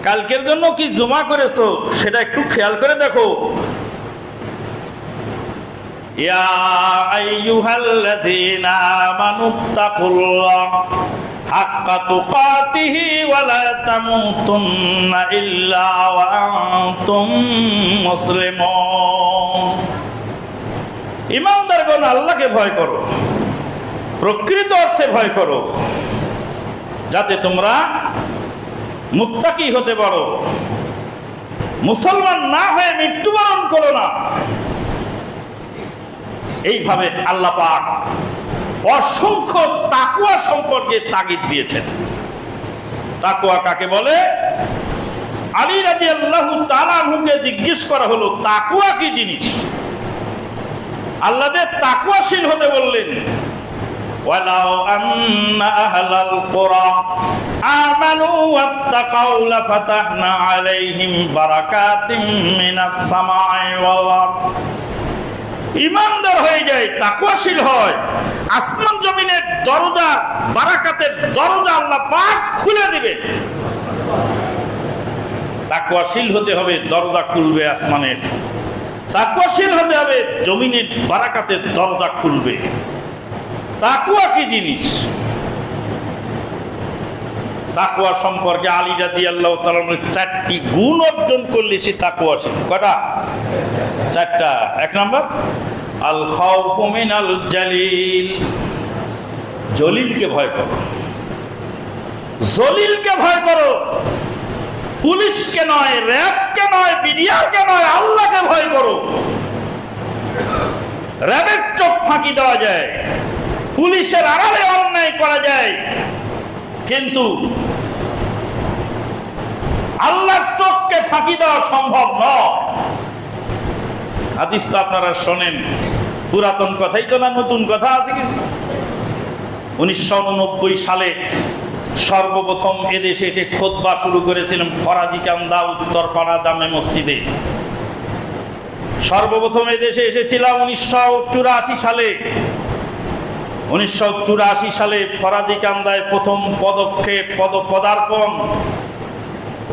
A: কালকের জন্য কি জমা করেছো সেটা একটু খেয়াল করে দেখো। ইয়া আইয়ুহাল্লাযীনা আমানুত্তাকুল্লাহ হাক্কা তুকাতিহি ওয়া লা তামুতুন্না ইল্লা ওয়া আনতুম মুসলিমুন। ঈমানদারগণ, আল্লাহকে ভয় করো, প্রকৃত অর্থে ভয় করো, যাতে তোমরা মুত্তাকি হতে পারো। মুসলমান না হয়ে মৃত্যুবরণ করো না। এইভাবে আল্লাহ পাক অসংখ্য তাকওয়া সম্পর্কে তাগিদ দিয়েছেন। তাকওয়া কাকে বলে? আলী রাদিয়াল্লাহু তাআলা আনহুকে জিজ্ঞেস করা হলো, তাকওয়া কি জিনিস? আল্লাহ যে তাকওয়াশীল হতে বললেন, ওয়ালাউ আন্না আহলাল কুরা আমানু ওয়াত্তাকাউ লাফাতাহনা আলাইহিম বারাকাতিম মিনাস সামাই ওয়াল আরদ। ঈমানদার হয়ে যায়, তাকওয়াশীল হয়, আসমান জমিনের দরজা, বারাকাতের দরজা আল্লাহ পাক খুলে দিবে। তাকওয়াশীল হতে হবে, দরজা খুলবে আসমানের। তাকওয়াশীল হতে হবে, জমিনের বারাকাতের দরজা খুলবে। তাকওয়া কি জিনিস? তাকওয়া সম্পর্কে আলী রাদিয়াল্লাহু তাআলা চারটি গুণ অর্জন করলে সে তাকওয়াশীল। কয়টা? চারটা। এক নম্বর, আল খাউফু মিনাল জালিল, জলিলকে ভয় করো। জলিলকে ভয় করো, পুলিশকে নয়, র্যাবকে নয়, বিডিআরকে নয়, আল্লাহকে ভয় করো। র্যাবের চোখ ফাঁকি দেওয়া যায়, পুলিশের আড়ালে অন্যায় করা যায়, কিন্তু আল্লাহর চোখকে ফাঁকি দেওয়া সম্ভব নয়। হাদিস তো আপনারা শোনেন, পুরাতন কথাই তো না, নতুন কথা আছে কিছু। 1989 সালে সর্বপ্রথম এদেশে এসে খুতবা শুরু করেছিলাম ফরাজিকান্দা উত্তরপাড়া জামে মসজিদে। সর্বপ্রথম এদেশে এসেছিলাম 1984 সালে। 1984 সালে ফরাজিকান্দায় প্রথম পদক্ষেপ, পদার্পণ।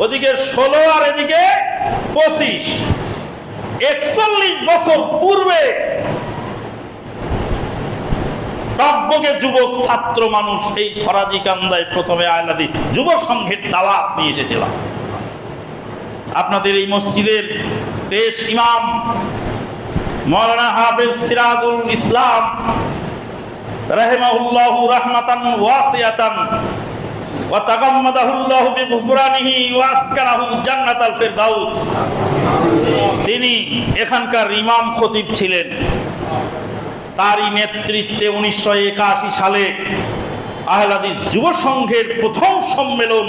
A: ওদিকে 16 আর এদিকে 25, 41 বছর পূর্বে টকবকে যুবক ছাত্র মানুষ এই ফরাজিকান্দায় প্রথমে আয়লাদি যুব সংঘের দাওয়াত নিয়ে এসেছিলাম। আপনাদের এই মসজিদের পেশ ইমাম মাওলানা হাফেজ সিরাজুল ইসলাম রাহিমাহুল্লাহু রাহমাতান ওয়াসিয়াতান ওয়া তাগাম্মাদাহুল্লাহু বিগুফরানিহি ওয়া আসকানাহু জান্নাতাল ফিরদাউস, তিনি এখানকার ইমাম খতিব ছিলেন। তারই নেতৃত্বে 1981 সালে আহলে হাদিস যুব সংঘের প্রথম সম্মেলন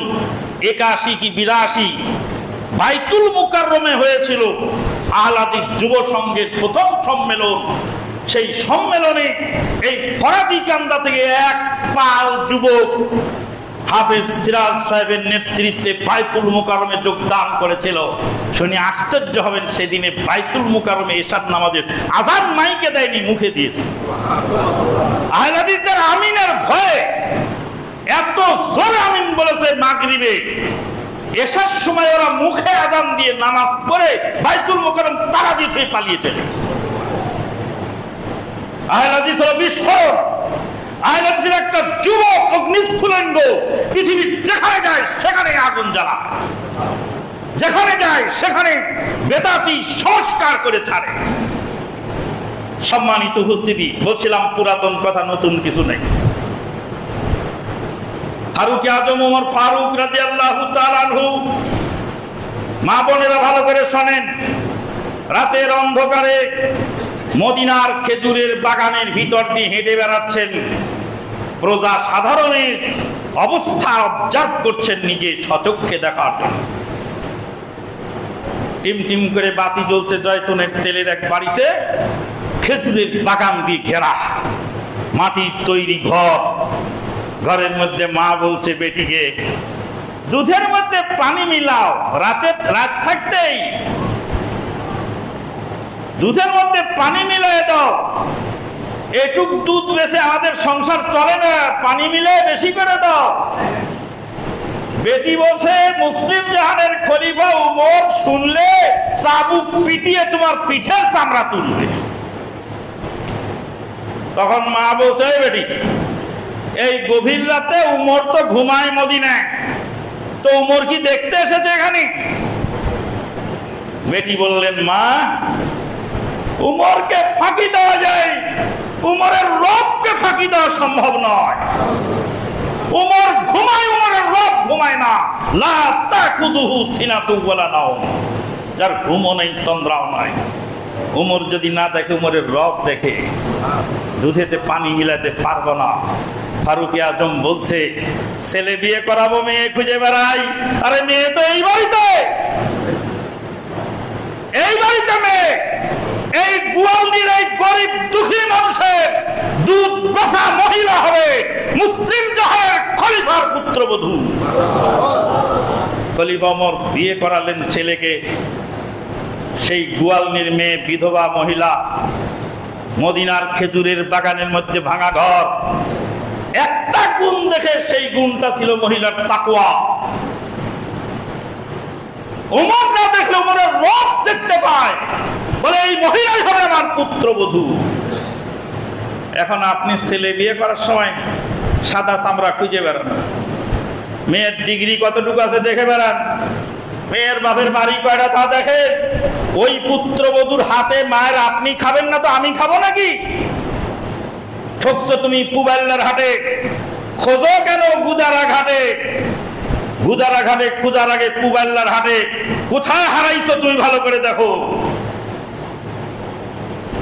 A: 81 কি 82 বাইতুল মুকাররমে হয়েছিল। আহলে হাদিস যুব সংঘের প্রথম সম্মেলন। সেই সম্মেলনে এই ফরাজিকান্দা থেকে এক পাল যুবক হাফেজ সিরাজ সাহেবের নেতৃত্বে বাইতুল মুকাররমে যোগদান করেছিল। শুনে আশ্চর্য হবেন, সেদিনে বাইতুল মুকাররমে এশার নামাজের আযান মাইকে দেয়নি, মুখে দিয়েছে। আহলে হাদিসদের আমিনের ভয়ে এত জোরে আমিন বলেছে মাগরিবে, এশার সময় ওরা মুখে আযান দিয়ে নামাজ পড়ে বাইতুল মুকাররম তারাবির হয়ে পালিয়ে চলে গেছে। আহলে হাদিস হলো বিস্ফোরক। আহলে হাদিসের একটা যুবক অগ্নিস্ফুলিঙ্গ, পৃথিবীর যেখানে যায় সেখানে আগুন জ্বালায়, যেখানে যায় সেখানে বেদাতি সংস্কার করে ছাড়ে। সম্মানিত উপস্থিতি, বলছিলাম পুরাতন কথা, নতুন কিছু নেই। ফারুক আজম ওমর ফারুক রাদিয়াল্লাহু তাআলা আনহু, মা বোনেরা ভালো করে শোনেন, রাতের অন্ধকারে মদিনার খেজুরের বাগানের ভিতর দিয়ে হেঁটে বেড়াচ্ছেন, প্রজা সাধারণের অবস্থা অবজার্ভ করছেন নিজে সচক্ষে দেখার জন্য। টিম টিম করে বাতি জ্বলছে জয়তুনের তেলের এক বাড়িতে, খেজুরের বাগান দিয়ে ঘেরা, মাটির তৈরি ঘর। ঘরের মধ্যে মা বলছে বেটিকে, দুধের মধ্যে পানি মিলাও, রাত থাকতেই দুধের মধ্যে পানি মিলিয়ে দাও, এটুক দুধ বেশি আমাদের সংসার চলে না, পানি মিলিয়ে বেশি করে দাও। বেটি বলছে মুসলিম জাহানের খলিফা উমর শুনলে চাবুক পিটিয়ে তোমার পিঠের চামড়া তুলবে। তখন মা বলছে বেটি, এই গভীর রাতে উমর তো ঘুমায় মদিনায়, তো উমর কি দেখতে এসেছে এখানে? বেটি বললেন, মা উমরকে ফাঁকি দেওয়া যায়, উমরের রবকে ফাঁকি দেওয়া সম্ভব নয়। উমর ঘুমায়, উমরের রব ঘুমায় না। লা তাকুদুহু সিনাতু ওয়ালা নাওম, যার ঘুমও নেই তন্দ্রাও নাই। উমর যদি না দেখে, উমরের রব দেখে। দুধেতে পানি মিলাতে পারবো না। ফারুক-ই আজম বলছে, ছেলে বিয়ে করাবো, মেয়ে খুঁজে বেড়াই। আরে মেয়ে তো এই বাড়িতে, এই বাড়িতে মেয়ে। এই গোয়ালদির এই গরিব দুঃখী মানুষের দুধ বেচা মহিলা হবে মুসলিম জাহানের খলিফার পুত্রবধূ। খলিফা ওমর বিয়ে করালেন ছেলেকে। সেই গোয়ালদির মেয়ে বিধবা মহিলা, মদিনার খেজুরের বাগানের মধ্যে ভাঙা ঘর। একটা গুণ দেখে, সেই গুণটা ছিল মহিলার তাকওয়া। ওমর না দেখলে ওমরের রব দেখতে পায়, বলে এই মহিলাই হবে আমার পুত্রবধূ। এখন আপনি ছেলে বিয়ে করার সময় সাদা চামড়া খুঁজে বেড়ান, মেয়ের ডিগ্রি কতটুকু আছে দেখে বেড়ান, মেয়ের বাপের বাড়ি কয়টা তা দেখেন। ওই পুত্রবধূর হাতে মায়ের আপনি খাবেন না তো আমি খাবো নাকি? ঠকছো তুমি পুবাল্লার হাটে, খোঁজো কেন গুদারা ঘাটে? গুদারা ঘাটে খোঁজার আগে পুবাল্লার হাটে কোথায় হারাইছো তুমি ভালো করে দেখো।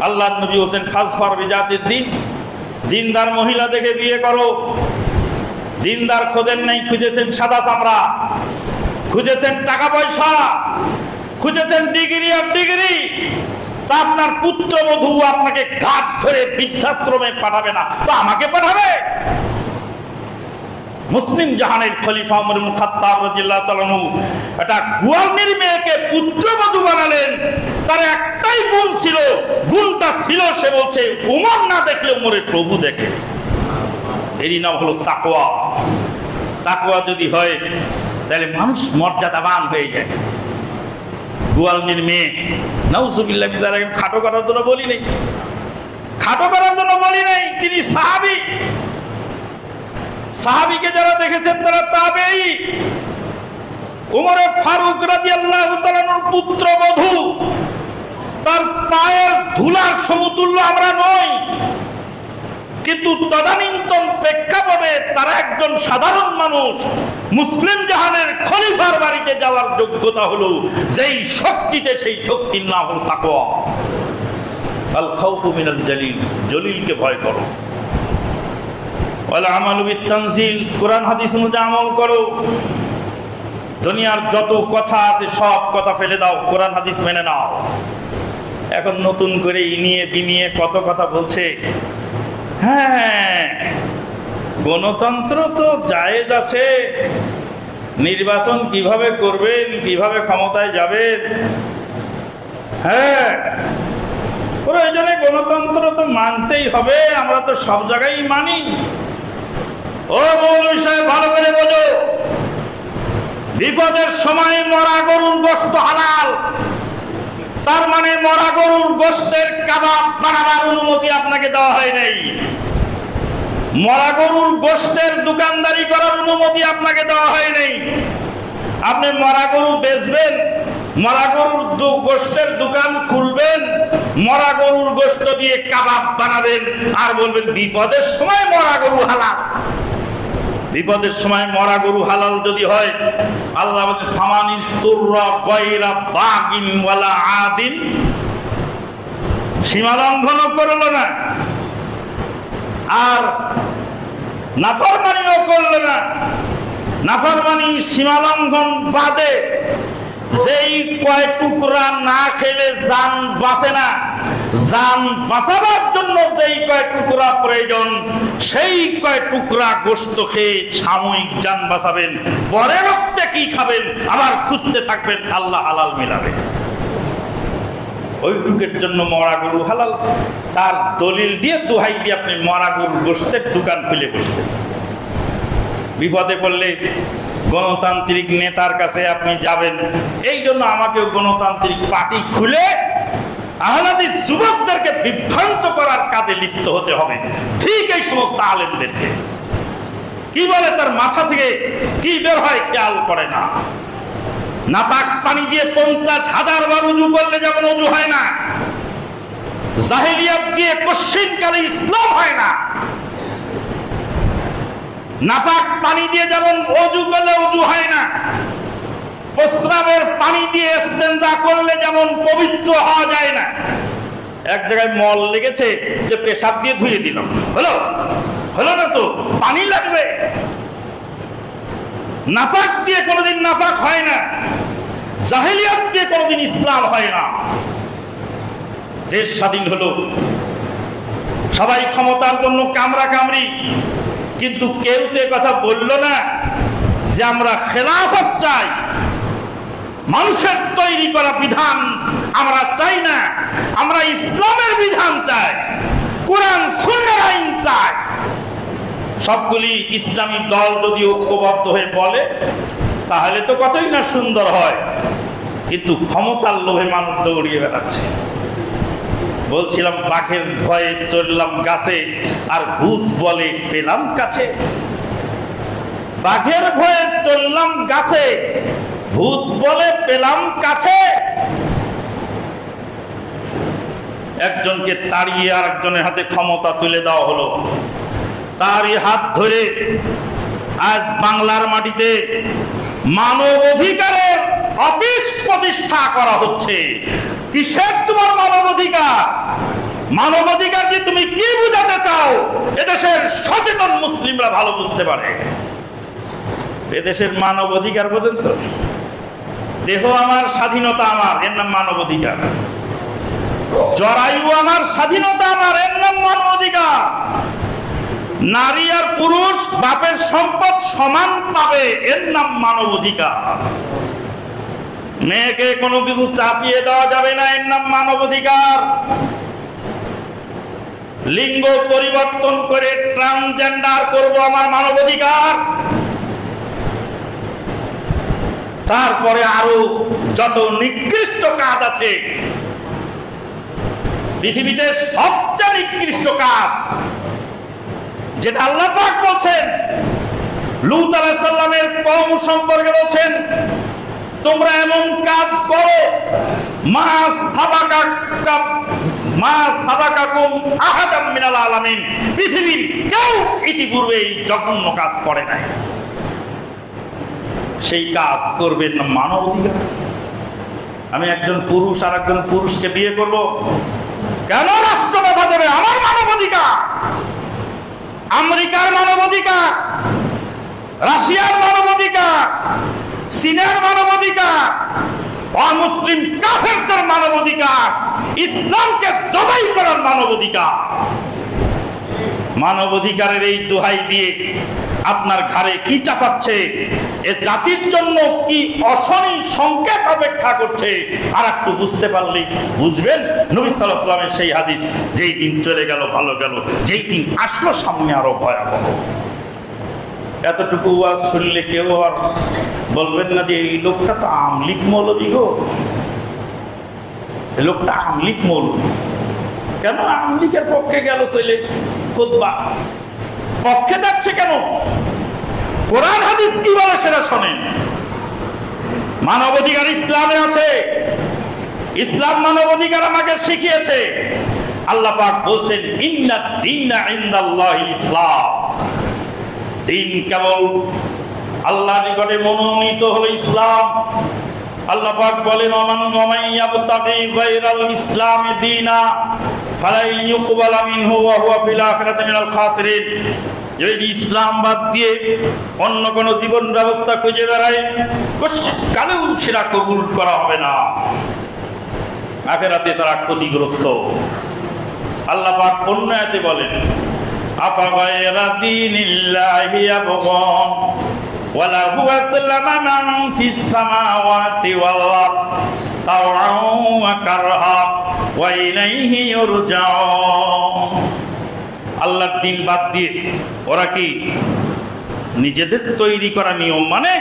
A: আল্লাহ নবী হোসেন ফাজফার বিজাতির দিন, দিনদার মহিলা দেখে বিয়ে করো। দিনদার খোঁজেন নাই, খুঁজেছেন সাদা চামড়া, খুঁজেছেন টাকা পয়সা, খুঁজেছেন ডিগ্রি আর ডিগ্রি। তা আপনার পুত্রবধূ আপনাকে ঘাট ধরে বৃদ্ধাশ্রমে পাঠাবে না, তো আমাকে পাঠাবে? মুসলিম জাহানের খলিফা ওমর ইবনে খাত্তাব রাদিয়াল্লাহু তাআলা আনহু এটা গোয়ালদির মেয়েকে পুত্রবধূ বানালেন। তার একটাই গুণ ছিল, গুণটা ছিল সে বলছে ওমর না দেখলে ওমরের প্রভু দেখে। এরই নাম হলো তাকওয়া। তাকওয়া যদি হয় তাহলে মানুষ মর্যাদাবান হয়ে যায়। গোয়ালদির মেয়ে, নাউজুবিল্লাহ, খাটো করার জন্য বলি নেই, খাটো করার জন্য বলি নেই, তিনি সাহাবী। সাহাবীকে যারা দেখেছেন তারা তাবেঈ। ওমর ফারুক রাদিয়াল্লাহু তাআলার পুত্রবধূ, তার পায়ের ধুলার সমতুল্য আমরা নই, কিন্তু তদানীন্তন প্রেক্ষাপটে তারা একজন সাধারণ মানুষ। মুসলিম জাহানের খলিফার বাড়িতে যাওয়ার যোগ্যতা হলো যেই শক্তিতে, সেই শক্তির নাম হল তাকওয়া। আল খাউফু মিনাল জালিল, জলিলকে ভয় করো। ওয়াল আমালু বিত-তানজিল, কোরআন হাদিস অনুযায়ী আমল করো। দুনিয়ার যত কথা আছে সব কথা ফেলে দাও, কোরআন হাদিস মেনে নাও। এখন নতুন করে ইনিয়ে বিনিয়ে কত কথা বলছে। হ্যাঁ, গণতন্ত্র তো জায়েজ আছে, নির্বাচন কিভাবে করবেন, কিভাবে ক্ষমতায় যাবেন, হ্যাঁ প্রয়োজনে গণতন্ত্র তো মানতেই হবে, আমরা তো সব জায়গায় মানি। ও মৌলভী সাহেব, ভালো করে বোঝো, বিপদের সময় মরা গরুর গোশত হালাল, তার মানে মরা গরুর গোশতের কাবাব বানাবার অনুমতি আপনাকে দেওয়া হয় নাই। মরা গরুর গোশতের দোকানদারি করার অনুমতি আপনাকে দেওয়া হয় নাই। আপনি মরা গরু বেচবেন, মরা গরুর গোশতের দোকান খুলবেন, মরা গরুর গোশত দিয়ে কাবাব বানাবেন, আর বলবেন বিপদের সময় মরা গরু হালাল। বিপদের সময় মরা গরু হালাল যদি হয়, আল্লাহ বলেন ফামানিস তুররা গায়রা বাগিন ওয়ালা আদিন, সীমা লঙ্ঘন করলো না আর নাফরমানিও করলো না। নাফরমানি সীমা লঙ্ঘন বাদে যেই কয় টুকরা না খেলে জান বাঁচে না, জান বাঁচাবার জন্য যেই কয় টুকরা প্রয়োজন, সেই কয় টুকরা গোশত খেয়ে সাময়িক জান বাঁচাবেন। পরে রক্তে কি খাবেন আবার খুঁজতে থাকবেন, আল্লাহ হালাল মিলাবে। ওইটুকের জন্য মরা গরু হালাল, তার দলিল দিয়ে দোহাই দিয়ে আপনি মরা গরু গোশতের দোকান খুলে বসবেন। বিপদে পড়লে গণতান্ত্রিক নেতার কাছে আপনি যাবেন, এই জন্য আমাকে গণতান্ত্রিক পার্টি খুলে আহলাদি যুবকদেরকে বিভ্রান্ত করার কাজে লিপ্ত হতে হবে। ঠিক এই সমস্ত আলেমদেরকে কি বলে তার মাথা থেকে কি বের হয় খেয়াল করে না। নাপাক পানি দিয়ে 50,000 বার উজু করলে যেমন উজু হয় না, জাহেলিয়াত দিয়ে কশিনকালে ইসলাম হয় না। নাপাক পানি দিয়ে যেমন ওযু করলে ওযু হয় না, প্রস্রাবের পানি দিয়ে ইস্তেনজা করলে যেমন পবিত্র হওয়া যায় না। এক জায়গায় মল লেগেছে যে পেশাব দিয়ে ধুয়ে দিলাম, হলো হলো না, তো পানি লাগবে। নাপাক দিয়ে কোনোদিন নাপাক হয় না, জাহেলিয়াত দিয়ে কোনোদিন ইসলাম হয় না। দেশ স্বাধীন হলো, সবাই ক্ষমতার জন্য কামড়া কামড়ি, কিন্তু কেউ তো কথা বলল না যে আমরা খেলাফত চাই, মানুষের তৈরি করা বিধান আমরা চাই না, আমরা ইসলামের বিধান চাই, কোরআন সুন্নাহর আইন চাই। সবগুলি ইসলামী দল যদি ঐক্যবদ্ধ হয়ে বলে তাহলে তো কতই না সুন্দর হয়, কিন্তু ক্ষমতার লোভে মানুষ দৌড়িয়ে বেড়াচ্ছে। বলছিলাম বাঘের ভয়ে চললাম গাছে, আর ভূত বলে পেলাম কাছে। বাঘের ভয়ে চললাম গাছে, ভূত বলে পেলাম কাছে। একজনকে তাড়িয়ে আর একজনের হাতে ক্ষমতা তুলে দেওয়া হলো, তারই হাত ধরে আজ বাংলার মাটিতে মানব অধিকারের অফিস প্রতিষ্ঠা করা হচ্ছে। কিসের তোমার মানব অধিকার? মানব অধিকার যে তুমি কি বুঝাতে চাও এদেশের সচেতন মুসলিমরা ভালো বুঝতে পারে। এদেশের মানব অধিকার পর্যন্ত দেহ আমার, স্বাধীনতা আমার, এর নাম মানব অধিকার। জরায়ু আমার, স্বাধীনতা আমার, এর নাম মানব অধিকার। নারী আর পুরুষ বাপের সম্পদ সমান পাবে, এর নাম মানব অধিকার। মেয়েকে কোনো কিছু চাপিয়ে দেওয়া যাবে না, এর নাম মানব অধিকার। লিঙ্গ পরিবর্তন করে ট্রান্সজেন্ডার করব, আমার মানব অধিকার। তারপরে আরো যত নিকৃষ্ট কাজ আছে পৃথিবীতে, সবচেয়ে নিকৃষ্ট কাজ যেটা আল্লাহ পাক বলছেন, লূত আলাইহিস সালামের কওম সম্পর্কে বলছেন, তোমরা এমন কাজ করো মা সাবাকাকুম আহাদাম মিনাল আলামিন, পৃথিবীর কেউ ইতিপূর্বে এই জঘন্য কাজ করে নাই। সেই কাজ করবেন না মানব অধিকার। আমি একজন পুরুষ আর একজন পুরুষকে বিয়ে করব, কেন রাষ্ট্র বাধা দেবে? আমার মানব অধিকার। আমেরিকার মানব অধিকার, রাশিয়ার মানব অধিকার, চীনের মানব অধিকার, অমুসলিম কাফেরদের মানব অধিকার, ইসলামকে জবাই করার মানব অধিকার। মানব অধিকারের এই দোহাই দিয়ে আপনার ঘাড়ে কি চাপাচ্ছে, এ জাতির জন্য কি অশনি সংকেত অপেক্ষা করছে, আর একটু বুঝতে পারলেই বুঝবেন নবী সাল্লাল্লাহু আলাইহি ওয়াসাল্লামের সেই হাদিস, যেই দিন চলে গেল ভালো গেল, যেই দিন আসলো সামনে আরো ভয়াবহ। এতটুকু ওয়াজ শুনলে কেউ আর বলবেন না যে এই লোকটা তো আমলিক মৌলবী গো, এই লোকটা আমলিক মৌলবী। কেন আমলিকের পক্ষে গেল চলে? খুতবা পক্ষে যাচ্ছে কেন? কোরআন হাদিস কি বলে সেটা শোনেন। মানব অধিকার ইসলামে আছে, ইসলাম মানব অধিকার আমাকে শিখিয়েছে। আল্লাহ পাক বলছেন, ইন্নাদ দীনা ইনদাল্লাহিল ইসলাম, দিন কেবল আল্লাহর নিকটে মনোনীত হলো ইসলাম। আল্লাহ পাক বলেন, ওমান ইয়াবতাগি গায়রাল ইসলামি দীনা ফালাই ইউকবালা মিনহু ওয়া হুয়া ফিল আখিরাতি মিনাল খাসিরিন। যদি ইসলাম বাদ দিয়ে অন্য কোন জীবন ব্যবস্থা খুঁজে বেড়ায়, কালেও সেটা কবুল করা হবে না, আখিরাতে তারা ক্ষতিগ্রস্ত। আল্লাহ পাক অন্য আয়াতে বলেন, আফা গায়রা দীনিল্লাহি ইয়াবগুন ওয়া লাহু আসলামা মান ফিস সামাওয়াতি ওয়াল আরদ তাওআন ওয়া কারহা ওয়া ইলাইহি ইরজাউন। আল্লাহর দ্বীন বাদ দিয়ে ওরা কি নিজেদের তৈরি করা নিয়ম মানে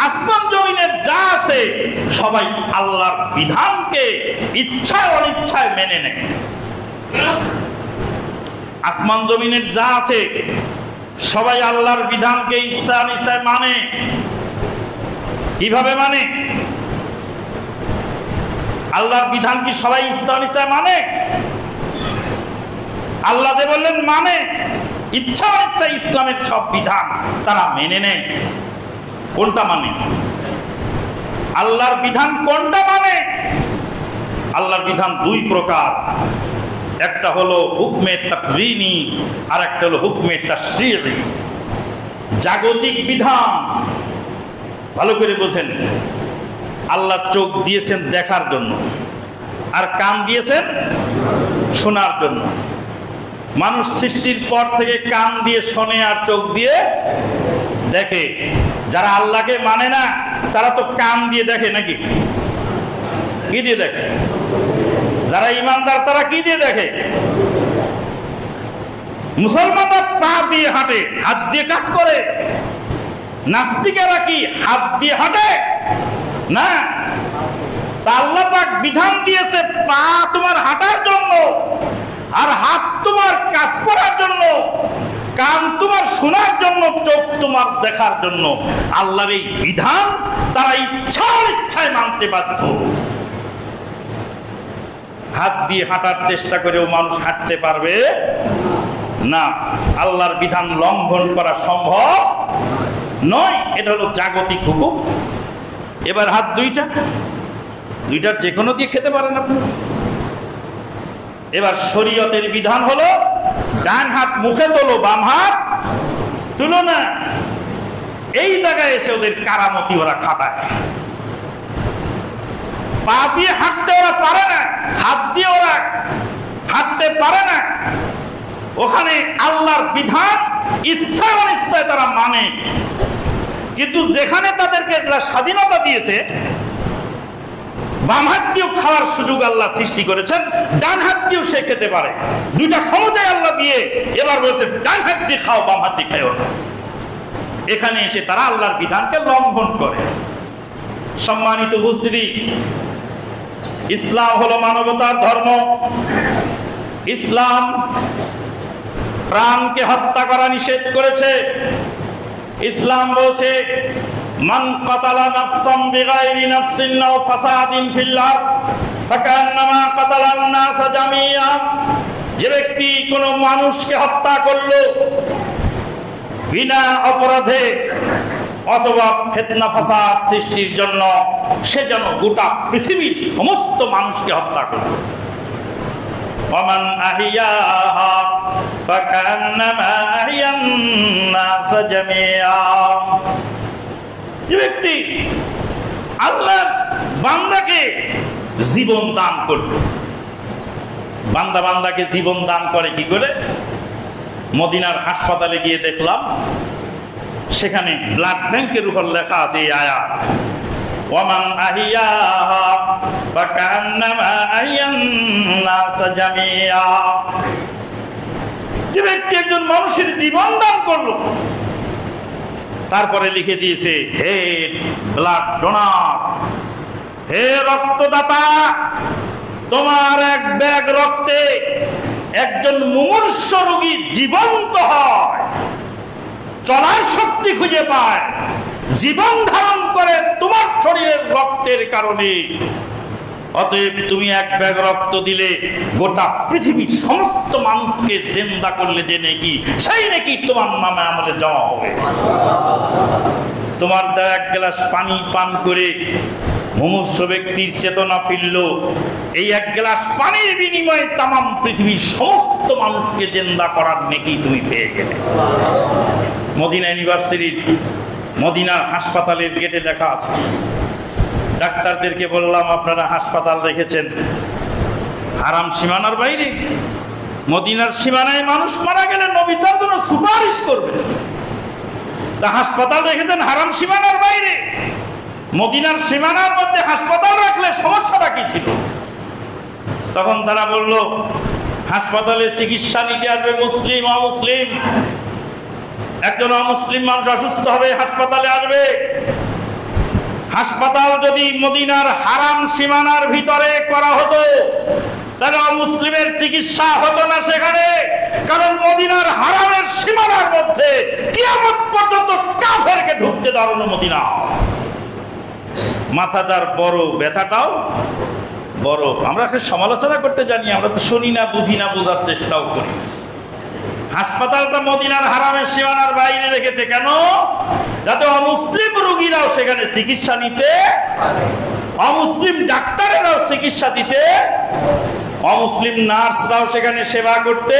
A: আসমান জমিনের যা আছে সবাই আল্লাহর বিধানকে ইচ্ছায় অনিচ্ছায় মেনে নেয়। আসমান জমিনের যা আছে সবাই আল্লাহর বিধানকে ইচ্ছা অনিচ্ছায় মানে। কিভাবে মানে? আল্লাহর বিধান কি সবাই ইচ্ছা অনিচ্ছায় মানে? আল্লাহ যে বললেন মানে, ইচ্ছা অনিচ্ছা ইসলামের সব বিধান তারা মেনে নেয়। কোনটা মানে? আল্লাহর বিধান কোনটা মানে? আল্লাহর বিধান দুই প্রকার, একটা হলো হুকমে তাকওয়িনি আর একটা হলো হুকমে তাশরীঈ। জাগতিক বিধান ভালো করে বোঝেন। আল্লাহ চোখ দিয়েছেন দেখার জন্য আর কান দিয়েছেন শোনার জন্য। মানুষ সৃষ্টির পর থেকে কান দিয়ে শোনে আর চোখ দিয়ে দেখে। যারা আল্লাহকে মানে না তারা তো কান দিয়ে দেখে নাকি? কি দিয়ে দেখে? যারা ইমানদার তারা কি দিয়ে দেখে? মুসলমানরা পা দিয়ে হাঁটে, হাত দিয়ে কাজ করে। নাস্তিকেরা কি হাত দিয়ে হাঁটে না? তা আল্লাহ পাক বিধান দিয়েছে পা তোমার হাঁটার জন্য, আর হাত তোমার কাজ করার জন্য, কান তোমার শোনার জন্য, চোখ তোমার দেখার জন্য। আল্লাহর এই বিধান তারা ইচ্ছা অনিচ্ছায় মানতে বাধ্য। হাত দিয়ে হাঁটার চেষ্টা করেও মানুষ হাঁটতে পারবে না। আল্লাহর বিধান লঙ্ঘন করা সম্ভব নয়। এটা হলো জাগতিক হুকুম। এবার হাত দুইটার যে কোনো দিয়ে খেতে পারেন আপনি। এবার শরীয়তের বিধান হলো ডান হাত মুখে তোলো, বাম হাত তুলো না। এই জায়গায় এসে ওদের কারামতি ওরা খাটায়। পা দিয়ে হাঁটতে ওরা পারে না, হাত দিয়ে ওরা হাঁটতে পারে না। ওখানে আল্লাহর বিধান ইচ্ছা অনিচ্ছায় তারা মানে। কিন্তু যেখানে তাদেরকে স্বাধীনতা দিয়েছে, বাম হাত দিয়েও খাওয়ার সুযোগ আল্লাহ সৃষ্টি করেছেন, ডান হাত দিয়েও সে খেতে পারে। দুইটা ক্ষমতায় আল্লাহ দিয়ে এবার বলছে ডান হাত দিয়ে খাও, বাম হাত দিয়ে খাও না। এখানে এসে তারা আল্লাহর বিধানকে লঙ্ঘন করে। সম্মানিত উপস্থিতি, ইসলাম হলো মানবতার ধর্ম। ইসলাম প্রাণকে হত্যা করা নিষেধ করেছে। ইসলাম বলছে মান কাতালা নাফসান বিগাইরি নাফসিন আও ফাসাদিন ফিল আরদ ফাকান্নামা কাতালান নাস জামিয়া। যে ব্যক্তি কোনো মানুষকে হত্যা করলো বিনা অপরাধে অথবা ফিতনা ফাসাদ সৃষ্টির জন্য, সে যেন গোটা পৃথিবীর সমস্ত মানুষকে হত্যা করলো। ওয়ামান আহিয়াহা ফাকান্নামা আহিয়ান নাস জামিয়া। যে ব্যক্তি আল্লাহর বান্দাকে জীবন দান করল, বান্দাকে জীবন দান করে কি করে? মদিনার হাসপাতালে গিয়ে দেখলাম সেখানে ব্লাড ব্যাংকের উপর লেখা আছে এই আয়াত, ওয়ামান আহিয়াহা ফাকান্নামা আহিয়ান নাস জামিয়া। যে ব্যক্তি একজন মানুষের জীবন দান করলো, তারপরে লিখে দিয়েছে হে ব্লাড ডোনার, হে রক্তদাতা, তোমার এক ব্যাগ রক্তে একজন মুমূর্ষ রোগী জীবন্ত হয়, চলার শক্তি খুঁজে পায়, জীবন ধারণ করে তোমার শরীরের রক্তের কারণে। অতএব তুমি এক ব্যাগ রক্ত দিলে গোটা পৃথিবীর সমস্ত মানুষকে জিন্দা করলে যে নেকি, সেই নেকি তোমার নামে আমাদের জমা হবে। তোমার দেওয়া এক গ্লাস পানি পান করে মুমূর্ষ ব্যক্তির চেতনা ফিরল, এই এক গ্লাস পানির বিনিময়ে তামাম পৃথিবীর সমস্ত মানুষকে জিন্দা করার নেকি তুমি পেয়ে গেলে। মদিনা ইউনিভার্সিটির মদিনার হাসপাতালের গেটে লেখা আছে। ডাক্তারদেরকে বললাম আপনারা হাসপাতাল রেখেছেন হারাম সীমানার বাইরে, মদিনার সীমানায় মানুষ মারা গেলে নবী তার জন্য সুপারিশ করবে। তা হাসপাতাল রেখেছেন হারাম সীমানার বাইরে, মদিনার সীমানার মধ্যে হাসপাতাল রাখলে সমস্যাটা কি ছিল? তখন তারা বলল হাসপাতালে চিকিৎসা নিতে আসবে মুসলিম অমুসলিম, একজন অমুসলিম মানুষ অসুস্থ হবে, হাসপাতালে আসবে। হাসপাতাল যদি মদিনার হারাম সীমানার ভিতরে করা হতো তাহলে অমুসলিমের চিকিৎসা হতো না সেখানে, কারণ মদিনার হারামের সীমানার মধ্যে কিয়ামত পর্যন্ত কাফেরকে ঢুকতে দেওয়ার অনুমতি না। মাথাটার বড়, ব্যথাটাও বড়। আমরা সমালোচনা করতে জানি, আমরা তো শুনি না, বুঝি না, বোঝার চেষ্টাও করি। হাসপাতালটা মদিনার হারামের সীমানার বাইরে রেখেছে কেন? যাতে অমুসলিম রোগীরাও সেখানে চিকিৎসা নিতে, অমুসলিম ডাক্তারেরাও চিকিৎসা দিতে, অমুসলিম নার্সরাও সেখানে সেবা করতে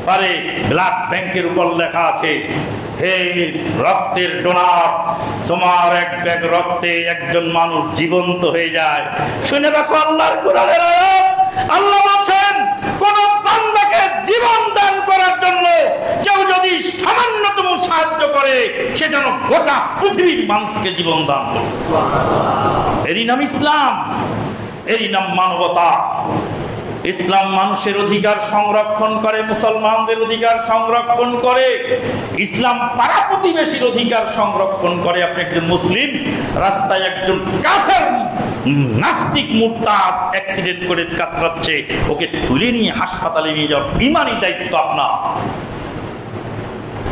A: পারে। ব্লাড ব্যাংকের উপর লেখা আছে, হে রক্তের ডোনার, তোমার এক ব্যাগ রক্তে একজন মানুষ জীবন্ত হয়ে যায়। শুনে রাখো আল্লাহর কোরআনের আয়াত। আল্লাহ বলেন কোন বান্দাকে জীবন দান করার জন্য কেউ যদি সামান্যতম সাহায্য করে, সে যেন গোটা পৃথিবীর মানুষকে জীবন দান করে। এরই নাম ইসলাম, এরই নাম মানবতা। ইসলাম মানুষের অধিকার সংরক্ষণ করে, মুসলমানদের অধিকার সংরক্ষণ করে, ইসলাম পাড়া প্রতিবেশীর অধিকার সংরক্ষণ করে। আপনি একজন মুসলিম, রাস্তায় একজন কাফের নাস্তিক মুরতাদ অ্যাক্সিডেন্ট করে কাতরাচ্ছে, ওকে তুলে নিয়ে হাসপাতালে নিয়ে যাওয়ার বিমানি দায়িত্ব আপনার,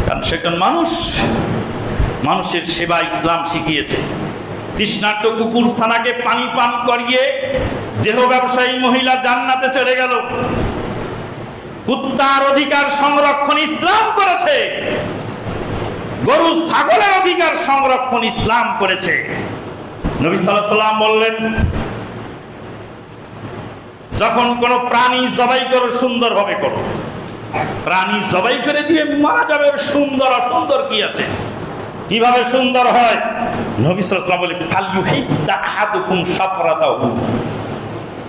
A: কারণ সে একজন মানুষ। মানুষের সেবা ইসলাম শিখিয়েছে। তৃষ্ণার্ত কুকুর ছানাকে পানি পান করিয়ে দেহ ব্যবসায়ী মহিলা জান্নাতে চলে গেল। কুত্তার অধিকার সংরক্ষণ ইসলাম করেছে, গরু ছাগলের অধিকার সংরক্ষণ ইসলাম করেছে। নবী সাল্লাল্লাহু আলাইহি ওয়াসাল্লাম বললেন, যখন কোন প্রাণী জবাই করো সুন্দরভাবে করো। প্রাণী জবাই করে দিয়ে মারা যাবে, সুন্দর অসুন্দর কি আছে? কিভাবে সুন্দর হয়? নবী সাল্লাল্লাহু আলাইহি ওয়াসাল্লাম বলে, ফালইউহিদ্দা আহাদুকুম শাফরাতাহু।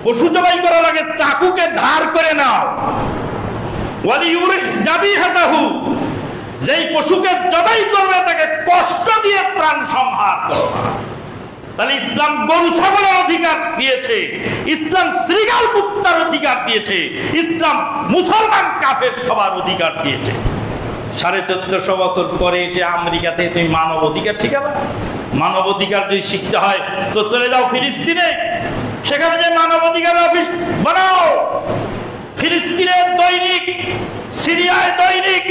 A: পশু জবাই করার আগে চাকুকে ধার করে নাও। ওয়ালিউরিহ যাবিহাতাহু, যেই পশুকে জবাই করবে তাকে কষ্ট দিয়ে প্রাণ সংহার করো। তাহলে ইসলাম গরু ছাগলের অধিকার দিয়েছে, ইসলাম শ্রীগাল কুত্তার অধিকার দিয়েছে, ইসলাম মুসলমান কাফের সবার অধিকার দিয়েছে। 1450 বছর পরে এসে আমেরিকাতে তুমি মানব অধিকার শিখাবে? মানব অধিকার যদি শিখতে হয় তো চলে যাও ফিলিস্তিনে, সেখানে যে মানব অধিকার অফিস বানাও। ফিলিস্তিনে দৈনিক, সিরিয়ায় দৈনিক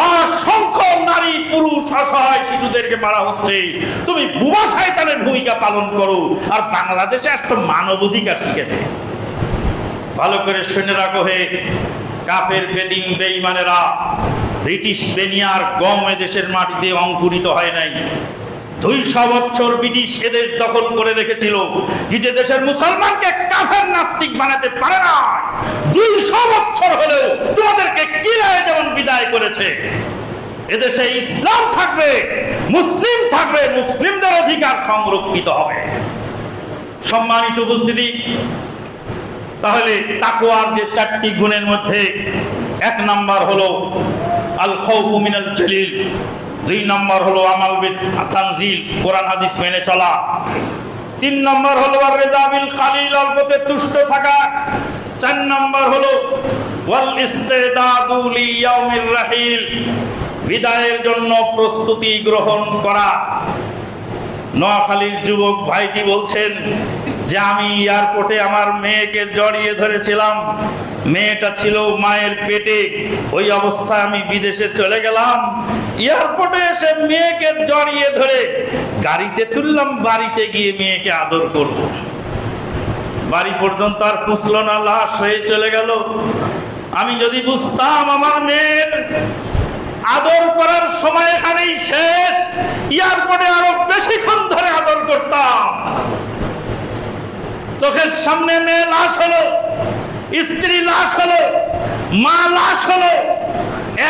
A: অসংখ্য নারী পুরুষ অসহায় শিশুদেরকে মারা হচ্ছে। তুমি বুবা শয়তানের ভূমিকা পালন করো, আর বাংলাদেশে একটা মানব অধিকার শিখেছে। ভালো করে শুনে রাখো, হে কাফের বেদিন বেঈমানেরা, ব্রিটিশ বেনিয়ার গম এদেশের মাটিতে অঙ্কুরিত হয় নাই। 200 বছর ব্রিটিশ এদেশ দখল করে রেখেছিল, কিন্তু দেশের মুসলমানকে কাফের নাস্তিক বানাতে পারে না। 200 বছর হলেও তোমাদেরকে কিরায় যেমন বিদায় করেছে। এদেশে ইসলাম থাকবে, মুসলিম থাকবে, মুসলিমদের অধিকার সংরক্ষিত হবে। সম্মানিত উপস্থিতি, তাহলে তাকওয়ার যে 4টি গুণের মধ্যে 1 নাম্বার হলো আল খাউফু মিনাল জালিল, 2 নাম্বার হলো আমাল বিল তানজিল, কোরআন হাদিস মেনে চলা, 3 নাম্বার হলো আর রিজা বিল কালিল, অল্পতে তুষ্ট থাকা, 4 নাম্বার হলো ওয়াল ইস্তিদাদু লিয়াউমির রাহিল, বিদায়ের জন্য প্রস্তুতি গ্রহণ করা। নোয়াখালীর যুবক ভাইটি বলছেন যে আমি এয়ারপোর্টে আমার মেয়েকে জড়িয়ে ধরেছিলাম, মেয়েটা ছিল মায়ের পেটে, ওই অবস্থায় আমি বিদেশে চলে গেলাম। এয়ারপোর্টে এসে মেয়েকে জড়িয়ে ধরে গাড়িতে তুললাম, বাড়িতে গিয়ে মেয়েকে আদর করব। বাড়ি পর্যন্ত আর পুছলো না, লাশ হয়ে চলে গেল। আমি যদি বুঝতাম আমার মেয়ের আদর করার সময় এখানেই শেষ, এয়ারপোর্টে আরো বেশিক্ষণ ধরে আদর করতাম। চোখের সামনে মেয়ে লাশ হলো, স্ত্রী লাশ হলো, মা লাশ হলো,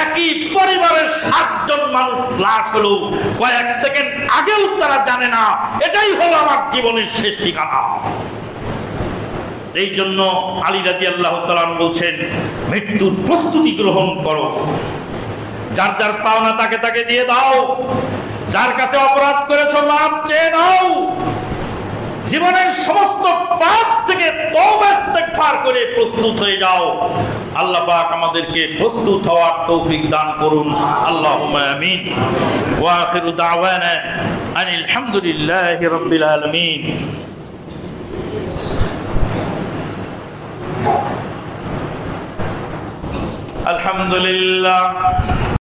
A: একই পরিবারের 7 জন মানুষ লাশ হলো, কয়েক সেকেন্ড আগেও তারা জানে না এটাই হলো আমার জীবনের শেষ ঠিকানা। এই জন্য আলী রাদিয়াল্লাহু তাআলা বলছেন, মৃত্যুর প্রস্তুতি গ্রহণ করো। যার যার পাওনা তাকে তাকে দিয়ে দাও, যার কাছে অপরাধ করেছো মাপ চেয়ে নাও, জীবনের সমস্ত পাপ থেকে তওবা ইস্তেগফার করে প্রস্তুত হয়ে যাও। আল্লাহ পাক আমাদেরকে প্রস্তুত হওয়ার তৌফিক দান করুন। আল্লাহুম্মা আমিন। ওয়া আখিরু দাওয়ানা আনিল হামদুলিল্লাহি রাব্বিল আলামিন। আলহামদুলিল্লাহ।